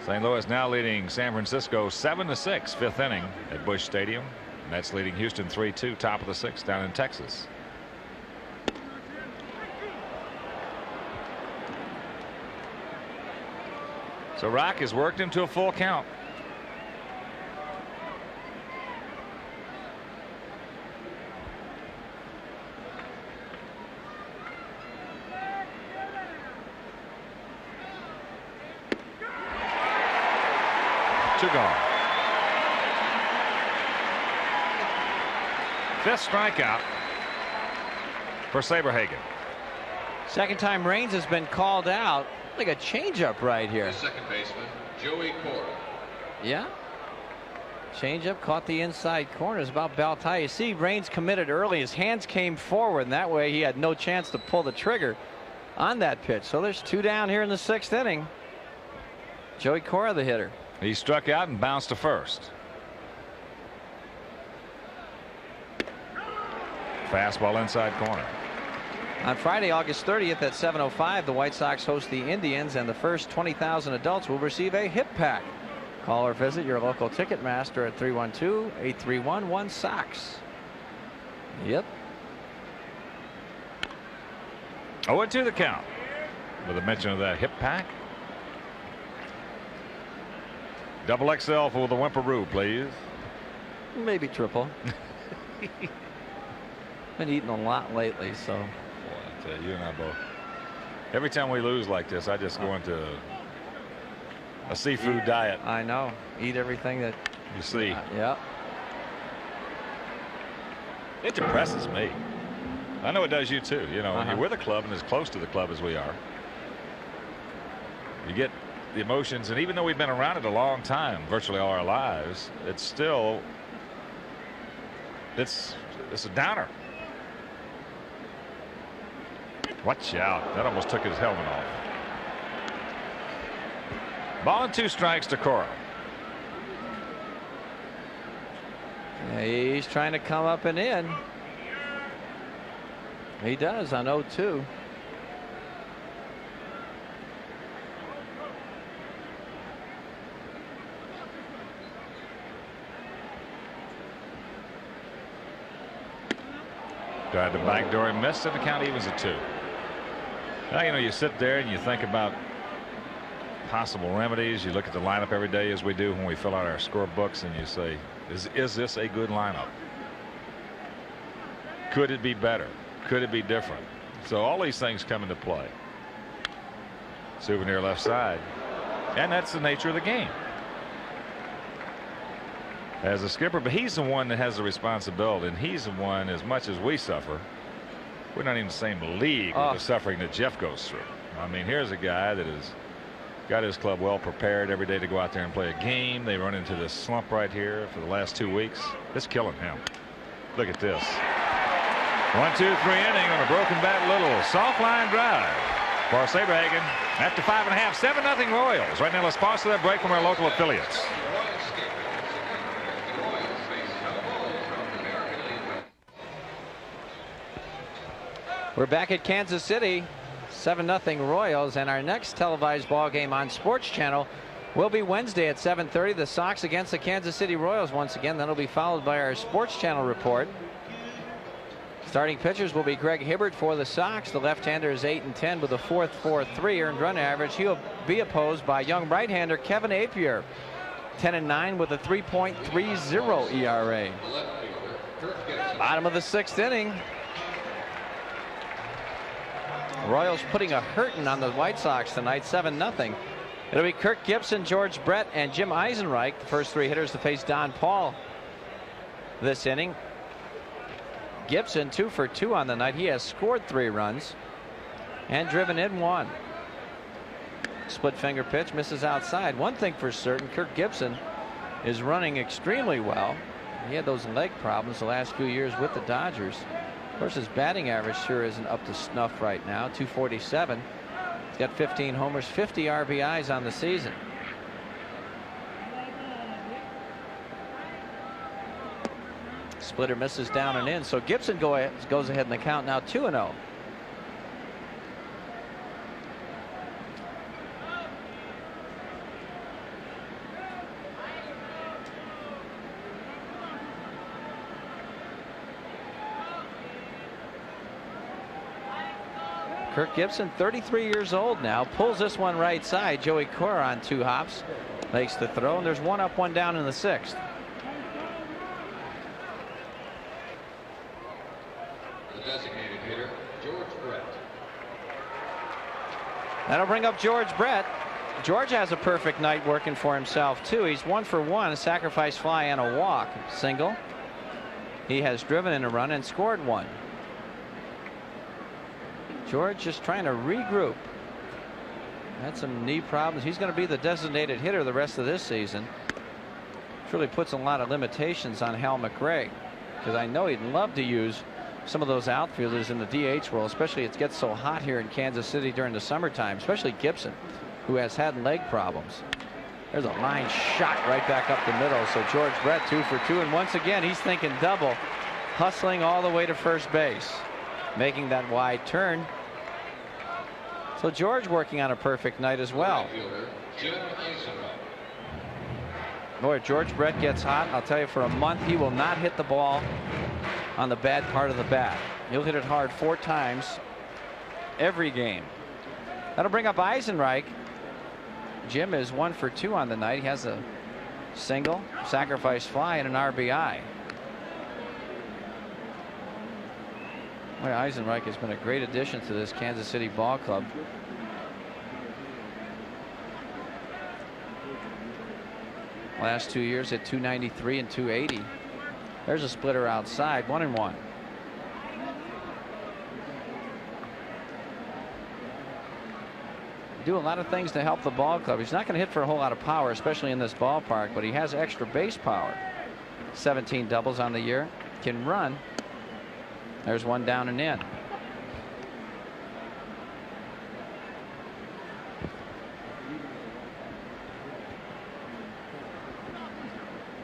St. Louis now leading San Francisco 7-6, fifth inning at Busch Stadium. Mets leading Houston 3-2, top of the sixth down in Texas. So Rock has worked him to a full count. Two gone. Fifth strikeout for Saberhagen. Second time Raines has been called out. Like a changeup right here. The second baseman, Joey Cora. Yeah. Changeup caught the inside corner. It's about belt high. You see Raines committed early. His hands came forward, and that way he had no chance to pull the trigger on that pitch. So there's two down here in the sixth inning. Joey Cora, the hitter. He struck out and bounced to first. Fastball inside corner. On Friday, August 30th at 7:05, the White Sox host the Indians, and the first 20,000 adults will receive a hip pack. Call or visit your local ticket master at 312-831-1SOX. Yep. 0-2 the count with a mention of that hip pack. Double XL for the Whimperoo, please. Maybe triple. Been eating a lot lately, so. Boy, I tell you and I both. Every time we lose like this, I just go into a seafood diet. I know. Eat everything that You see. Yeah. It depresses me. I know it does you too. You know, when you're with a club and as close to the club as we are, you get the emotions, and even though we've been around it a long time, virtually all our lives, it's still it's a downer. Watch out. That almost took his helmet off. Ball and 2 strikes to Cora. Yeah, he's trying to come up and in. He does on 0-2. Tried to backdoor and missed, and the count evens at 2. Now, you know, you sit there and you think about possible remedies. You look at the lineup every day as we do when we fill out our scorebooks, and you say, is this a good lineup? Could it be better? Could it be different? So all these things come into play. Souvenir left side, and that's the nature of the game as a skipper, but he's the one that has the responsibility, and he's the one, as much as we suffer, we're not in the same league with the suffering that Jeff goes through. I mean, here's a guy that has got his club well prepared every day to go out there and play a game. They run into this slump right here for the last 2 weeks. It's killing him. Look at this. 1-2-3 inning on a broken bat, little soft line drive for Saberhagen. After 5.5, 7-0 Royals. Right now, let's pause to that break from our local affiliates. We're back at Kansas City, 7-0 Royals, and our next televised ball game on Sports Channel will be Wednesday at 7:30. The Sox against the Kansas City Royals once again. That'll be followed by our Sports Channel report. Starting pitchers will be Greg Hibbert for the Sox. The left-hander is 8-10 with a 4.43 earned run average. He'll be opposed by young right-hander Kevin Appier, 10-9 with a 3.30 ERA. Bottom of the sixth inning. Royals putting a hurting on the White Sox tonight, 7-0. It'll be Kirk Gibson, George Brett, and Jim Eisenreich, the first 3 hitters to face Don Paul this inning. Gibson 2 for 2 on the night. He has scored 3 runs and driven in 1. Split finger pitch misses outside. One thing for certain, Kirk Gibson is running extremely well. He had those leg problems the last few years with the Dodgers. Of course, his batting average sure isn't up to snuff right now. 247. He's got 15 homers, 50 RBIs on the season. Splitter misses down and in, so Gibson goes ahead in the count now, 2-0. Kirk Gibson, 33 years old now, pulls this one right side. Joey Cora on 2 hops makes the throw, and there's 1 up, 1 down in the 6th. The designated hitter, George Brett. That'll bring up George Brett. George has a perfect night working for himself too. He's 1 for 1, a sacrifice fly and a walk. Single. He has driven in a run and scored 1. George just trying to regroup. Had some knee problems. He's going to be the designated hitter the rest of this season. Which really puts a lot of limitations on Hal McRae, because I know he'd love to use some of those outfielders in the DH role, especially it gets so hot here in Kansas City during the summertime, especially Gibson, who has had leg problems. There's a line shot right back up the middle. So George Brett 2 for 2, and once again he's thinking double, hustling all the way to first base, making that wide turn. So George working on a perfect night as well. Boy, George Brett gets hot. I'll tell you, for a month he will not hit the ball on the bad part of the bat. He'll hit it hard 4 times every game. That'll bring up Eisenreich. Jim is 1 for 2 on the night. He has a single, sacrifice fly, and an RBI. Boy, Eisenreich has been a great addition to this Kansas City ball club. Last 2 years at 293 and 280. There's a splitter outside, 1-1. Do a lot of things to help the ball club. He's not going to hit for a whole lot of power, especially in this ballpark, but he has extra base power. 17 doubles on the year. Can run. There's 1 down and in.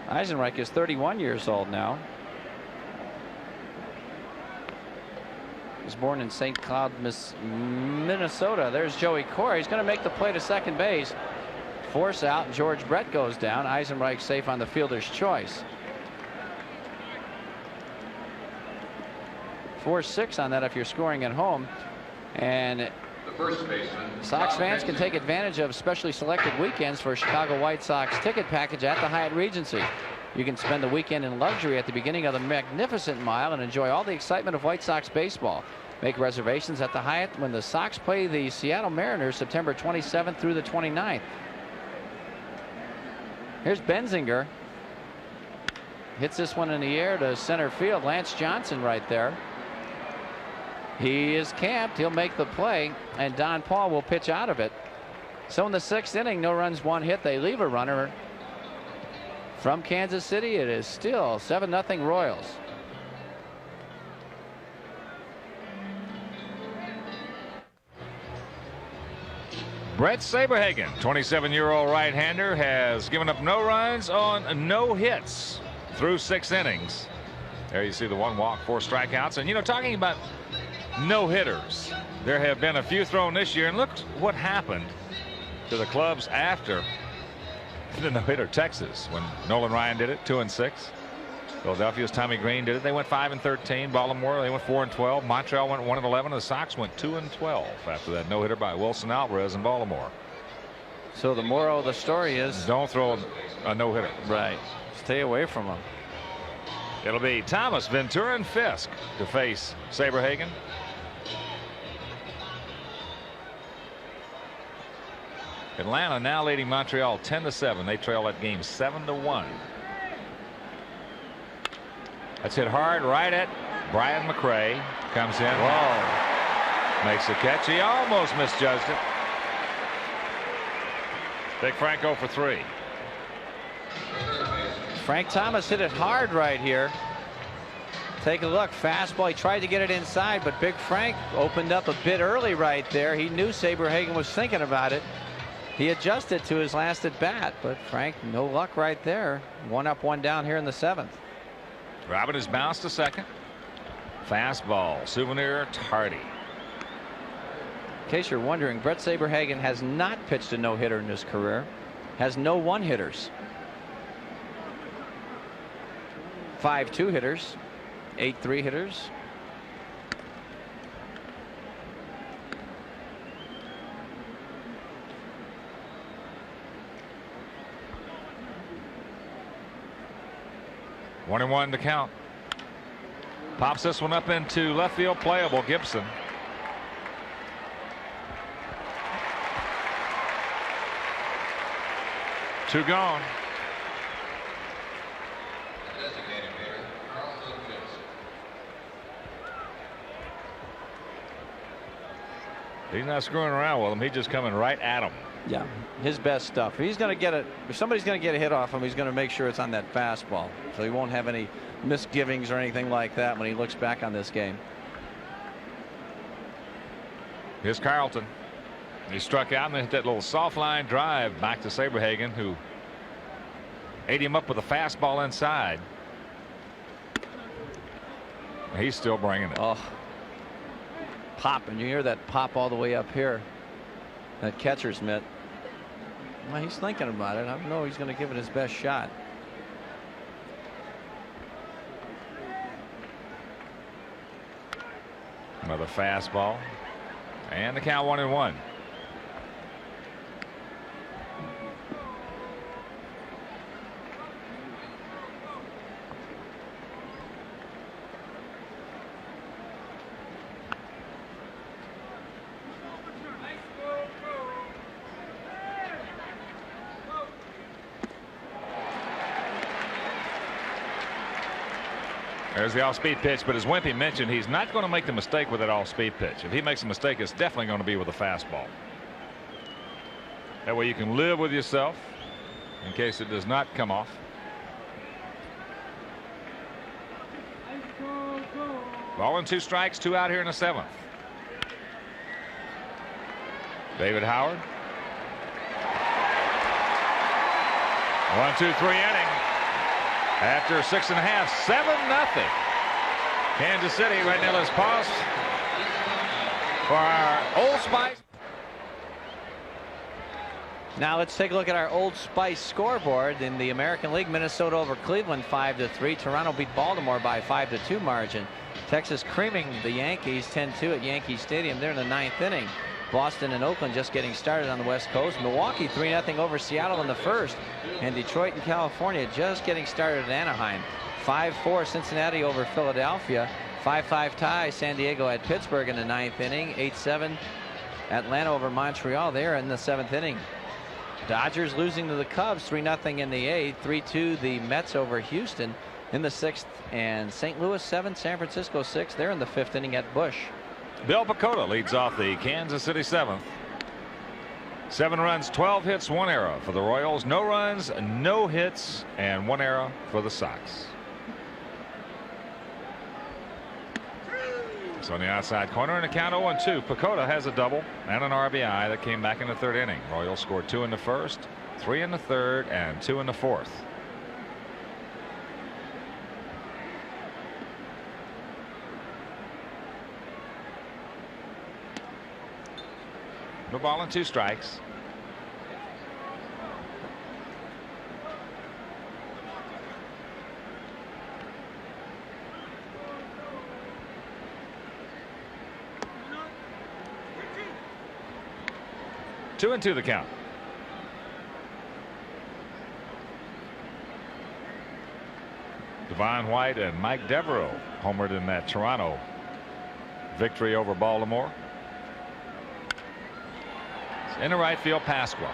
Eisenreich is 31 years old now. He was born in St. Cloud, Minnesota. There's Joey Cora. He's going to make the play to second base. Force out. George Brett goes down. Eisenreich safe on the fielder's choice. 4-6 on that if you're scoring at home. And The first baseman, Sox fans can take advantage of specially selected weekends for a Chicago White Sox ticket package at the Hyatt Regency. You can spend the weekend in luxury at the beginning of the Magnificent Mile and enjoy all the excitement of White Sox baseball. Make reservations at the Hyatt when the Sox play the Seattle Mariners September 27th through the 29th. Here's Benzinger. Hits this one in the air to center field. Lance Johnson right there. He is camped. He'll make the play, and Don Paul will pitch out of it. So in the 6th inning, no runs, 1 hit. They leave a runner. From Kansas City, it is still 7-0 Royals. Brett Saberhagen, 27-year-old right-hander, has given up no runs on no hits through 6 innings. There you see the 1 walk, 4 strikeouts. And, you know, talking about no hitters, there have been a few thrown this year, and look what happened to the clubs after the no-hitter. Texas, when Nolan Ryan did it, 2-6. Philadelphia's Tommy Green did it. They went 5-13. Baltimore, they went 4-12. Montreal went 1-11. The Sox went 2-12 after that no-hitter by Wilson Alvarez in Baltimore. So the moral of the story is don't throw a no-hitter. Right. Stay away from them. It'll be Thomas, Ventura, and Fisk to face Saberhagen. Atlanta now leading Montreal 10-7. They trail that game 7-1. That's hit hard right at Brian McRae. Comes in. Whoa. Makes the catch. He almost misjudged it. Big Franco for 3. Frank Thomas hit it hard right here. Take a look. Fastball. He tried to get it inside, but Big Frank opened up a bit early right there. He knew Saberhagen was thinking about it. He adjusted to his last at bat, but Frank, no luck right there. 1 up, 1 down here in the 7th. Robin has bounced to second. Fastball. Souvenir tardy. In case you're wondering, Brett Saberhagen has not pitched a no-hitter in his career. Has no one-hitters. 5 2-hitters. 8 3-hitters. 1-1 to count. Pops this one up into left field, playable. Gibson. Two gone. Designated hitter, Carlton Gibson. He's not screwing around with him. He's just coming right at him. Yeah, his best stuff. If he's going to get it, if somebody's going to get a hit off him, he's going to make sure it's on that fastball, so he won't have any misgivings or anything like that when he looks back on this game. Here's Carlton. He struck out and hit that little soft line drive back to Saberhagen, who ate him up with a fastball inside. He's still bringing it. Oh, pop, and you hear that pop all the way up here. That catcher's mitt. Well, he's thinking about it. I know he's going to give it his best shot. Another fastball, and the count 1-1. There's the off-speed pitch, but as Wimpy mentioned, he's not going to make the mistake with that off-speed pitch. If he makes a mistake, it's definitely going to be with a fastball. That way you can live with yourself in case it does not come off. Ball and 2 strikes, 2 out here in the 7th. David Howard. 1-2-3 inning. After 6.5, 7-0. Kansas City right now is paused for our Old Spice. Now let's take a look at our Old Spice scoreboard in the American League. Minnesota over Cleveland 5-3. Toronto beat Baltimore by 5-2 margin. Texas creaming the Yankees 10-2 at Yankee Stadium. They're in the 9th inning. Boston and Oakland just getting started on the West Coast. Milwaukee 3-0 over Seattle in the 1st. And Detroit and California just getting started at Anaheim. 5-4 Cincinnati over Philadelphia. 5-5 tie San Diego at Pittsburgh in the 9th inning. 8-7 Atlanta over Montreal there in the 7th inning. Dodgers losing to the Cubs 3-0 in the 8th. 3-2 the Mets over Houston in the 6th. And St. Louis 7, San Francisco 6. They're in the 5th inning at Busch. Bill Pecota leads off the Kansas City 7th. 7 runs, 12 hits, 1 error for the Royals. No runs, no hits, and 1 error for the Sox. So on the outside corner, in a count 0-2. Pecota has a double and an RBI that came back in the 3rd inning. Royals scored 2 in the 1st, 3 in the 3rd, and 2 in the 4th. No ball and 2 strikes. Two and 2 the count. Devon White and Mike Devereaux homered in that Toronto victory over Baltimore. In the right field, Pasqua.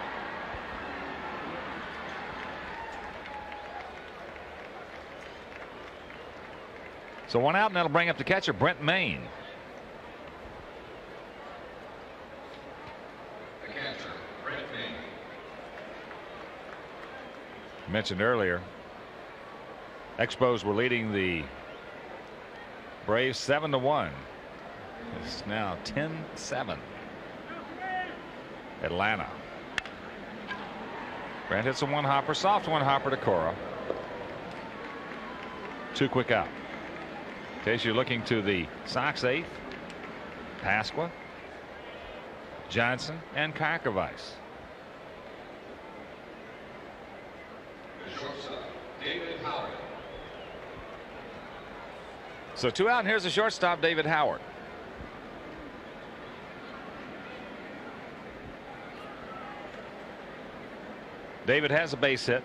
So 1 out, and that'll bring up the catcher, Brent Maine. The catcher, Brent Maine. Mentioned earlier, Expos were leading the Braves 7-1. It's now 10-7. Atlanta. Grant hits a 1-hopper, soft 1-hopper to Cora. 2 quick out. In case you're looking to the Sox 8th, Pasqua, Johnson, and Karkovice. The shortstop, David Howard. So 2 out, and here's the shortstop, David Howard. David has a base hit.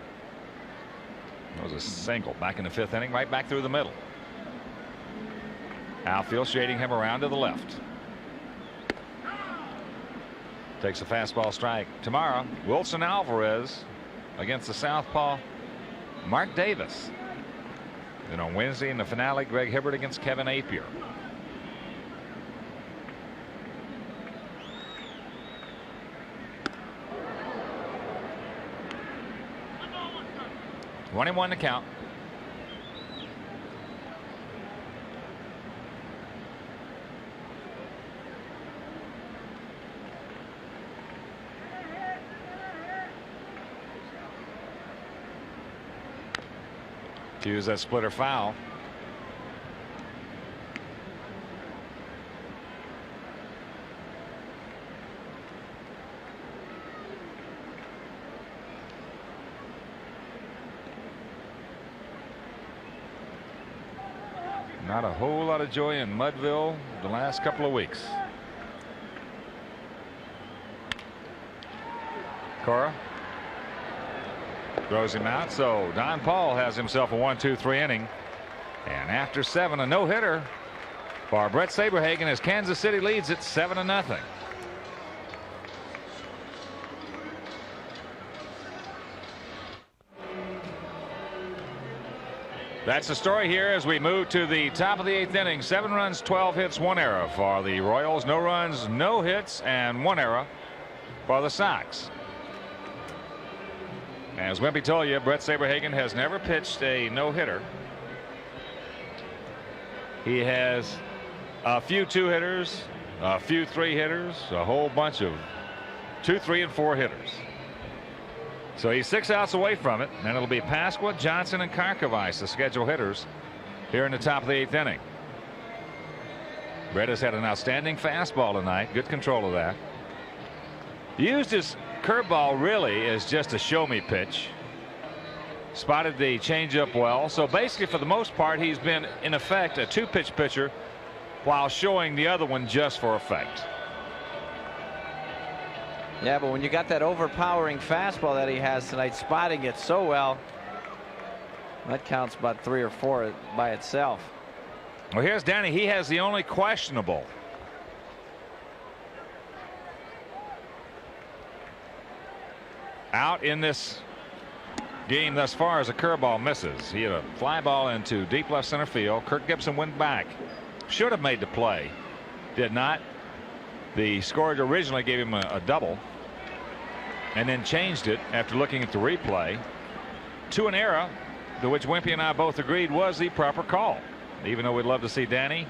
That was a single back in the 5th inning, right back through the middle. Outfield shading him around to the left. Takes a fastball strike. Tomorrow, Wilson Alvarez against the southpaw Mark Davis. Then on Wednesday in the finale, Greg Hibbert against Kevin Apier. One and one to count. To use that splitter foul. Not a whole lot of joy in Mudville the last couple of weeks. Cora throws him out, so Don Paul has himself a 1-2-3 inning, and after 7, a no-hitter for Bret Saberhagen as Kansas City leads it 7-0. That's the story here as we move to the top of the 8th inning. 7 runs, 12 hits, 1 error for the Royals. No runs, no hits, and 1 error for the Sox. As Wimpy told you, Bret Saberhagen has never pitched a no-hitter. He has a few 2-hitters, a few 3-hitters, a whole bunch of 2, 3, and 4 hitters. So he's 6 outs away from it, and it'll be Pasqua, Johnson, and Karkovice, the scheduled hitters, here in the top of the 8th inning. Bret has had an outstanding fastball tonight. Good control of that. Used his curveball really as just a show-me pitch. Spotted the changeup well. So basically, for the most part, he's been, in effect, a 2-pitch pitcher while showing the other one just for effect. Yeah, but when you got that overpowering fastball that he has tonight, spotting it so well, that counts about 3 or 4 by itself. Well, here's Danny. He has the only questionable. Out in this game thus far as a curveball misses. He had a fly ball into deep left center field. Kirk Gibson went back. Should have made the play. Did not. The scorer originally gave him a double and then changed it after looking at the replay to an error, to which Wimpy and I both agreed was the proper call. Even though we'd love to see Danny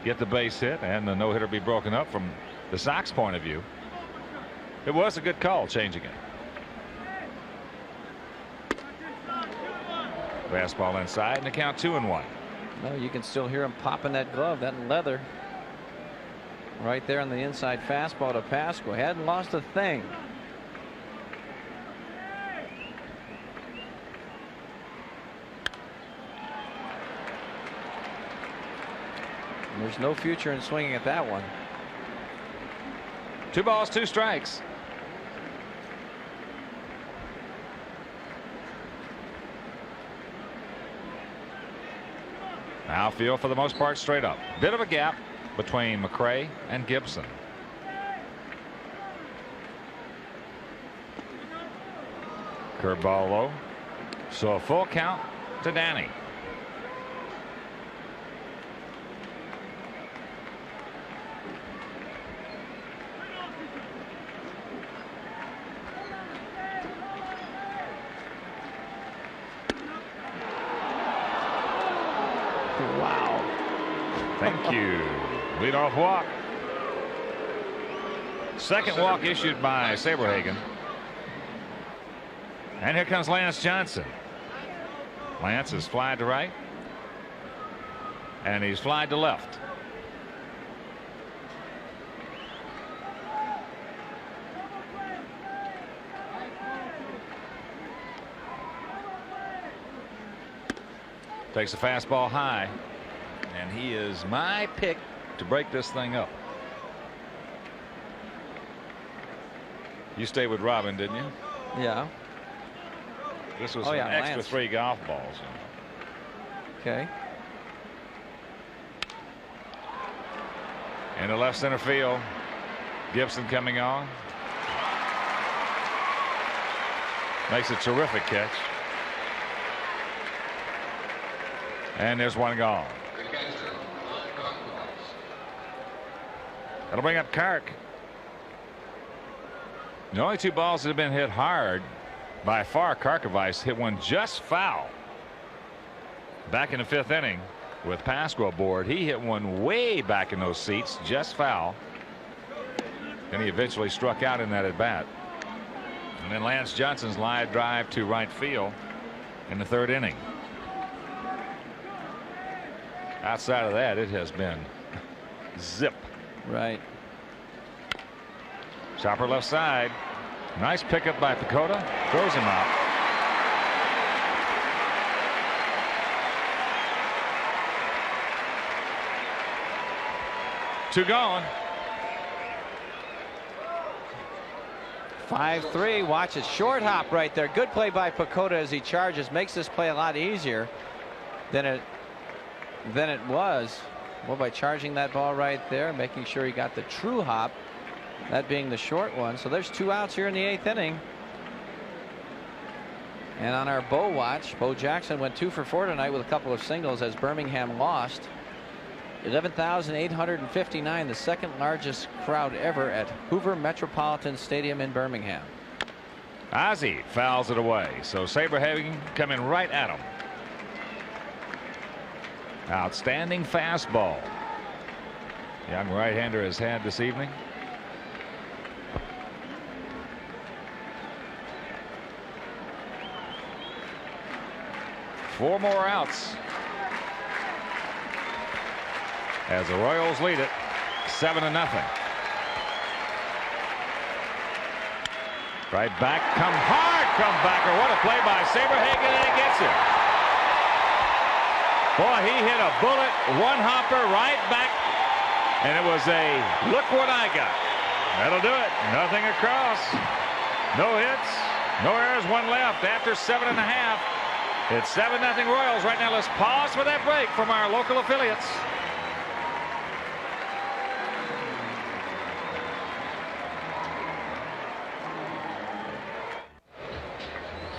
get the base hit and the no-hitter be broken up from the Sox point of view, it was a good call changing it. Fastball inside and the count 2-1. No, you can still hear him popping that glove, that leather. Right there on the inside fastball to Pasqua. Hadn't lost a thing. And there's no future in swinging at that one. 2 balls, 2 strikes. Outfield for the most part straight up. Bit of a gap between McRae and Gibson. Curveball low. So a full count to Danny. Wow. Thank you. Leadoff walk. Second walk issued by Saberhagen. And here comes Lance Johnson. Lance is fly to right. And he's fly to left. Takes a fastball high. And he is my pick to break this thing up. You stayed with Robin, didn't you? Yeah. This was Oh, an yeah, extra Lance. 3 golf balls. Okay. In the left center field, Gibson coming on. Makes a terrific catch. And there's one gone. The catcher, Ron Carquez. That'll bring up Kark. The only 2 balls that have been hit hard by far, Karkovice hit one just foul. Back in the 5th inning with Pasco aboard, he hit one way back in those seats, just foul. And he eventually struck out in that at bat. And then Lance Johnson's live drive to right field in the 3rd inning. Outside of that, it has been zip. Right. Chopper left side. Nice pickup by Pacoda. Throws him out. Two gone. 5-3. Watch it. Short hop right there. Good play by Pacoda as he charges. Makes this play a lot easier than it was. Well, by charging that ball right there, making sure he got the true hop, that being the short one. So there's 2 outs here in the 8th inning. And on our Bo watch, Bo Jackson went 2 for 4 tonight with a couple of singles as Birmingham lost. 11,859, the 2nd largest crowd ever at Hoover Metropolitan Stadium in Birmingham. Ozzie fouls it away. So Saberhagen coming right at him. Outstanding fastball. Young right-hander has had this evening. Four more outs as the Royals lead it 7-0. Right back, come hard, comebacker. What a play by Saberhagen, and he gets it. Boy, he hit a bullet, one hopper right back, and it was a look what I got. That'll do it. Nothing across. No hits, no errors, one left after 7.5. It's 7-0 Royals right now. Let's pause for that break from our local affiliates.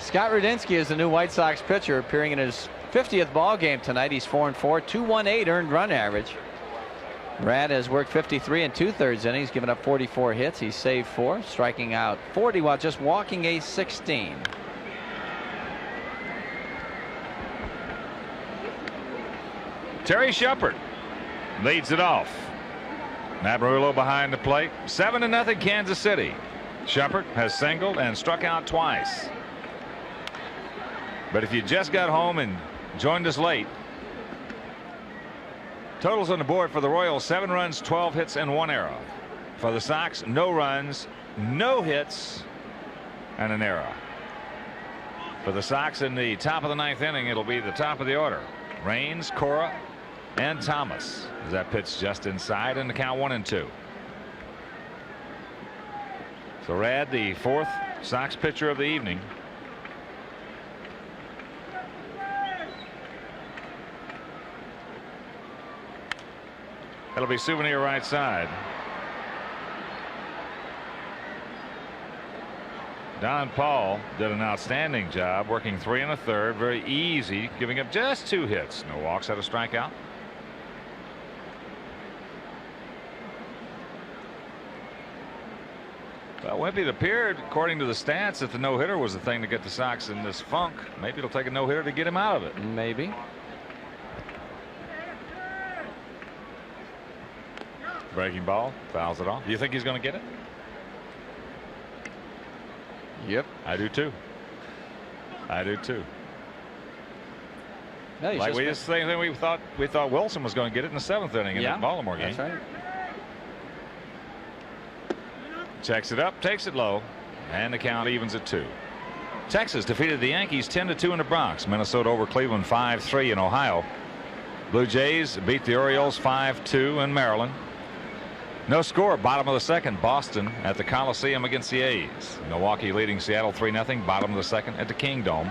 Scott Rudinski is the new White Sox pitcher, appearing in his 50th ball game tonight. He's 4-4, 2.18 earned run average. Rad has worked 53 2/3 innings, given up 44 hits. He's saved 4, striking out 40 while just walking a 16. Terry Shepard leads it off. Mabrullo behind the plate. 7-0 Kansas City. Shepard has singled and struck out twice. But if you just got home and joined us late, totals on the board for the Royals: 7 runs, 12 hits, and 1 error. For the Sox, no runs, no hits, and an error. For the Sox in the top of the 9th inning, it'll be the top of the order. Raines, Cora, and Thomas. As that pitch just inside, and the count 1-2. So Rad, the 4th Sox pitcher of the evening. That'll be Souvenir right side. Don Paul did an outstanding job, working 3 1/3, very easy, giving up just 2 hits. No walks, had a strikeout. Well, Wimpy, it appeared, according to the stats, that the no-hitter was the thing to get the Sox in this funk. Maybe it'll take a no-hitter to get him out of it. Maybe. Breaking ball, fouls it off. Do you think he's going to get it? Yep. I do too. I do too. No, Like we just same thing we thought Wilson was going to get it in the 7th inning in that Baltimore game. That's right. Checks it up, takes it low, and the count evens at 2. Texas defeated the Yankees 10-2 in the Bronx. Minnesota over Cleveland 5-3 in Ohio. Blue Jays beat the Orioles 5-2 in Maryland. No score. Bottom of the second. Boston at the Coliseum against the A's. Milwaukee leading Seattle 3-0. Bottom of the second at the Kingdome.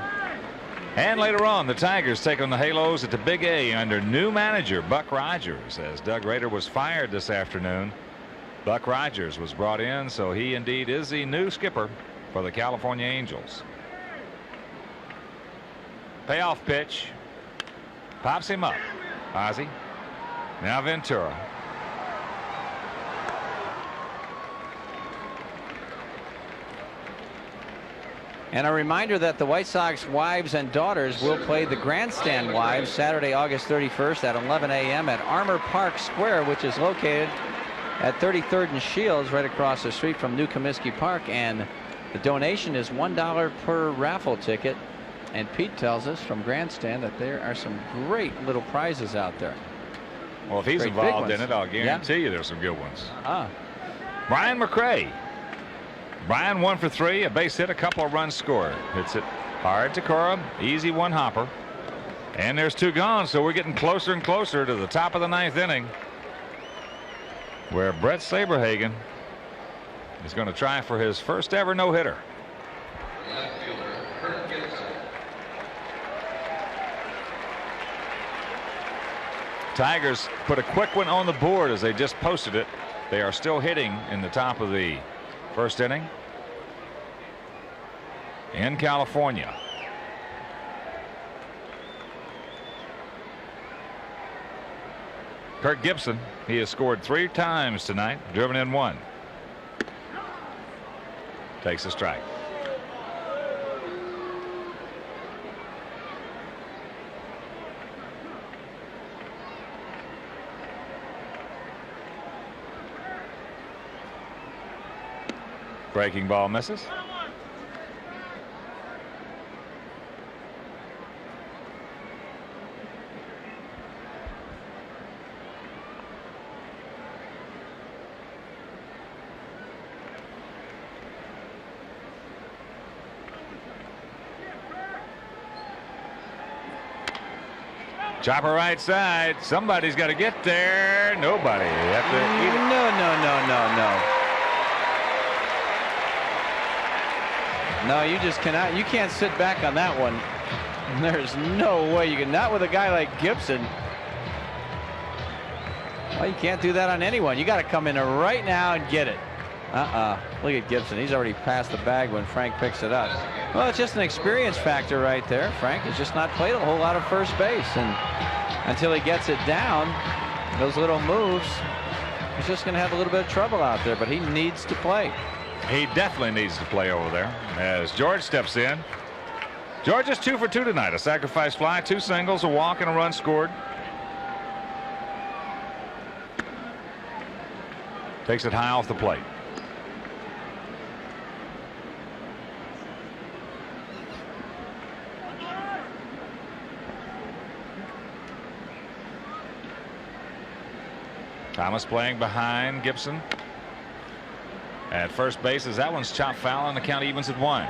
And later on, the Tigers take on the Halos at the Big A under new manager Buck Rogers. As Doug Rader was fired this afternoon, Buck Rogers was brought in, so he indeed is the new skipper for the California Angels. Payoff pitch. Pops him up. Ozzie. Now Ventura. And a reminder that the White Sox wives and daughters will play the Grandstand Wives Saturday, August 31st at 11 a.m. at Armour Park Square, which is located at 33rd and Shields, right across the street from New Comiskey Park. And the donation is $1 per raffle ticket. And Pete tells us from Grandstand that there are some great little prizes out there. Well, if he's Great big involved in ones. it, I'll guarantee you there's some good ones. Brian McRae. Brian 1 for 3, a base hit, a couple of runs scored. Hits it hard to Cora, easy one hopper. And there's 2 gone, so we're getting closer and closer to the top of the 9th inning, where Brett Saberhagen is going to try for his first ever no-hitter. Left fielder, Kurt Gibson. Tigers put a quick one on the board as they just posted it. They are still hitting in the top of the first inning in California. Kirk Gibson, he has scored 3 times tonight, driven in 1. Takes a strike. Breaking ball misses. Chopper right side. Somebody's got to get there. Nobody. You have to eat it. No, you just cannot. You can't sit back on that one. There's no way you can. Not with a guy like Gibson. Well, you can't do that on anyone. You got to come in right now and get it. Look at Gibson. He's already passed the bag when Frank picks it up. Well, it's just an experience factor right there. Frank has just not played a whole lot of first base, and until he gets it down, those little moves, he's just going to have a little bit of trouble out there. But he needs to play. He definitely needs to play over there as George steps in. George is 2 for 2 tonight. A sacrifice fly, 2 singles, a walk, and a run scored. Takes it high off the plate. Thomas playing behind Gibson. At first base, as that one's chopped foul, and the count evens at 1.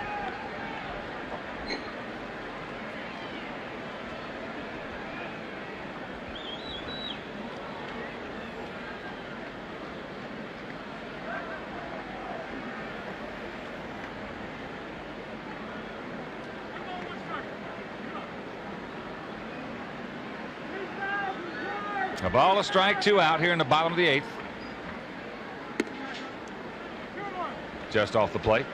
A ball, a strike, 2 out here in the bottom of the 8th. Just off the plate.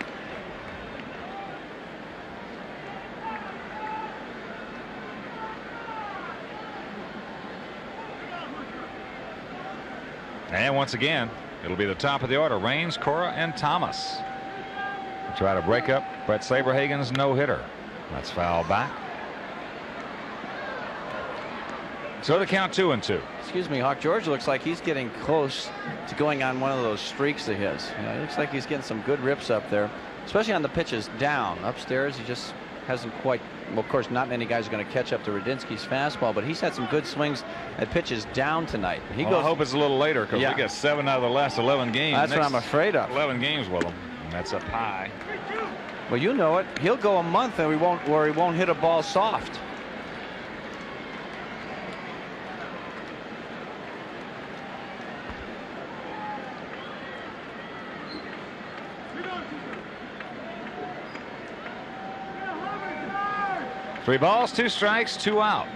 And once again, it'll be the top of the order. Raines, Cora, and Thomas try to break up Brett Saberhagen's no-hitter. That's foul back. So the count 2-2. Excuse me, Hawk. George looks like he's getting close to going on one of those streaks of his. You know, it looks like he's getting some good rips up there, especially on the pitches down. Upstairs, he just hasn't quite. Well, of course, not many guys are going to catch up to Radinsky's fastball, but he's had some good swings at pitches down tonight. I hope it's a little later because we got 7 out of the last 11 games. That's what I'm afraid of. 11 games with him. And that's up high. Well, you know it. He'll go a month and where he won't hit a ball soft. 3 balls, 2 strikes, 2 out.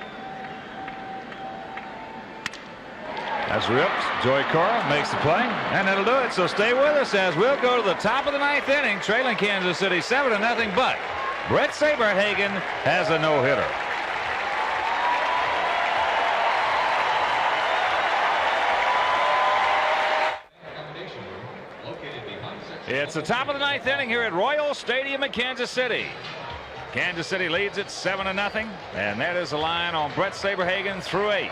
That's ripped. Joey Cora makes the play, and that'll do it. So stay with us as we'll go to the top of the 9th inning, trailing Kansas City 7-0. But Bret Saberhagen has a no-hitter. It's the top of the 9th inning here at Royal Stadium in Kansas City. Kansas City leads it 7-0, and that is the line on Bret Saberhagen through 8.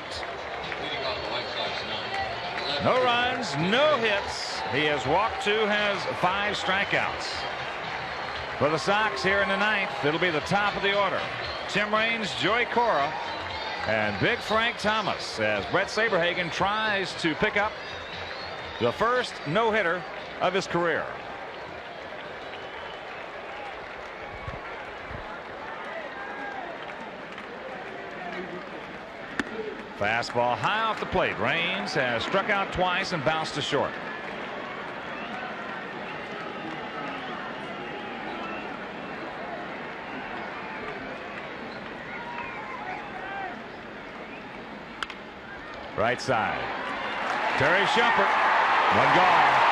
No runs, no hits. He has walked 2, has 5 strikeouts. For the Sox here in the 9th, it'll be the top of the order. Tim Raines, Joey Cora, and Big Frank Thomas as Bret Saberhagen tries to pick up the first no-hitter of his career. Fastball high off the plate. Raines has struck out twice and bounced to short. Right side. Terry Shumpert. 1 gone.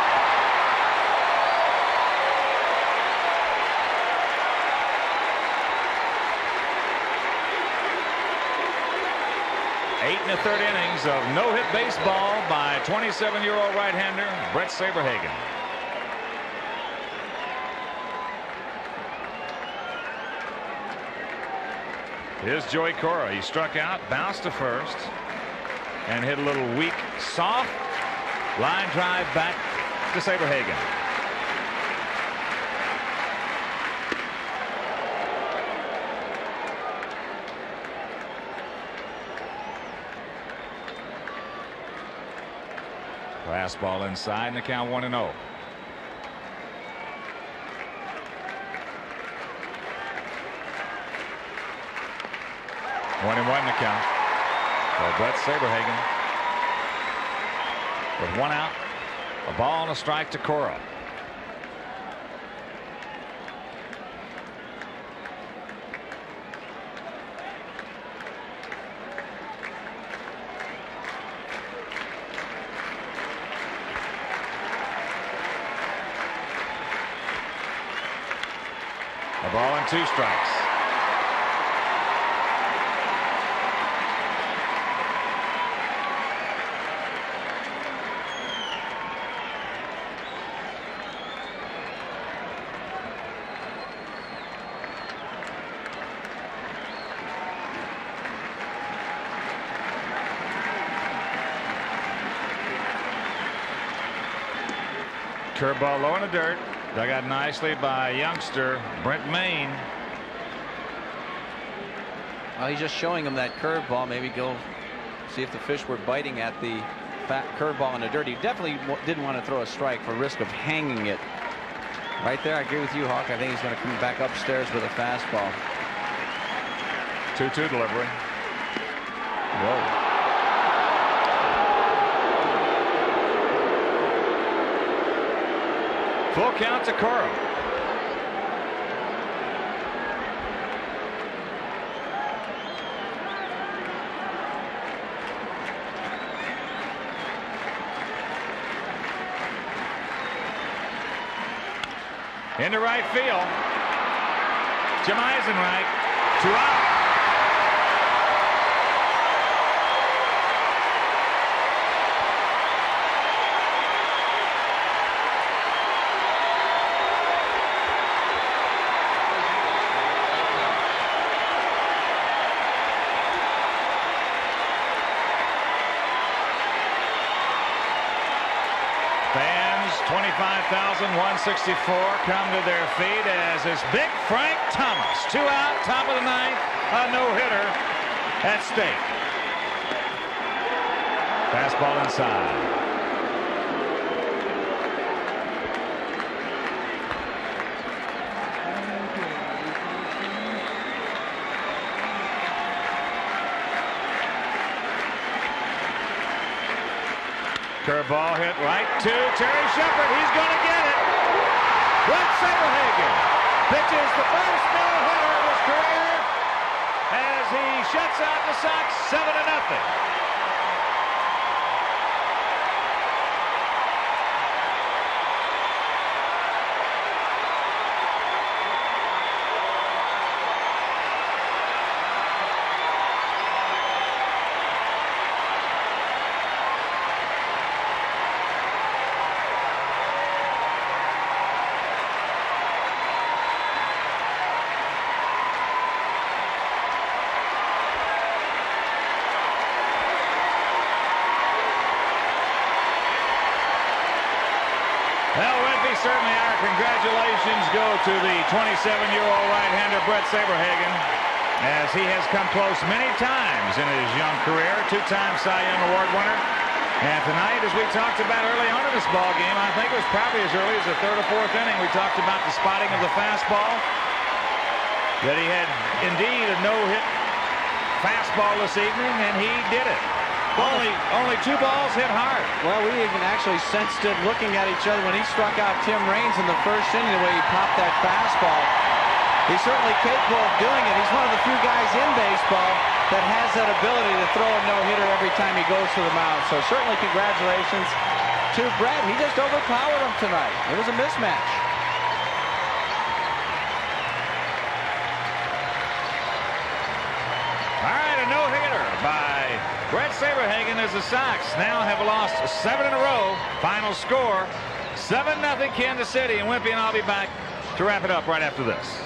Eight and a third innings of no-hit baseball by 27-year-old right-hander Bret Saberhagen. Here's Joey Cora. He struck out, bounced to first, and hit a little weak, soft line drive back to Saberhagen. Fastball inside, and the count 1-0. 1-1 the count for Bret Saberhagen. With 1 out, a ball and a strike to Cora. A ball and 2 strikes. Curveball low in the dirt. Dug out nicely by youngster Brent Mayne. Well, he's just showing him that curveball. Maybe go see if the fish were biting at the fat curveball in the dirt. He definitely didn't want to throw a strike for risk of hanging it. Right there, I agree with you, Hawk. I think he's going to come back upstairs with a fastball. 2-2 delivery. Whoa. Full count to Cora. Into right field. Jim Eisenreich. 2 out. Fans, 25,164 come to their feet as is Big Frank Thomas. 2 out, top of the 9th, a no-hitter at stake. Fastball inside. Curveball hit right to Terry Shumpert. He's going to get it. Bret Saberhagen pitches the first no-hitter of his career shuts out the Sox 7-0. Well, Redby, certainly our congratulations go to the 27-year-old right-hander Bret Saberhagen, as he has come close many times in his young career, two-time Cy Young Award winner. And tonight, as we talked about early on in this ball game, I think it was probably as early as the third or fourth inning, we talked about the spotting of the fastball, that he had indeed a no-hit fastball this evening, and he did it. Only 2 balls hit hard. Well, we even actually sensed it looking at each other when he struck out Tim Raines in the first inning, the way he popped that fastball. He's certainly capable of doing it. He's one of the few guys in baseball that has that ability to throw a no-hitter every time he goes to the mound. So certainly congratulations to Bret. He just overpowered him tonight. It was a mismatch. All right, a no-hitter by Bret Saberhagen, as the Sox now have lost 7 in a row. Final score, 7-0 Kansas City. And Wimpy and I'll be back to wrap it up right after this.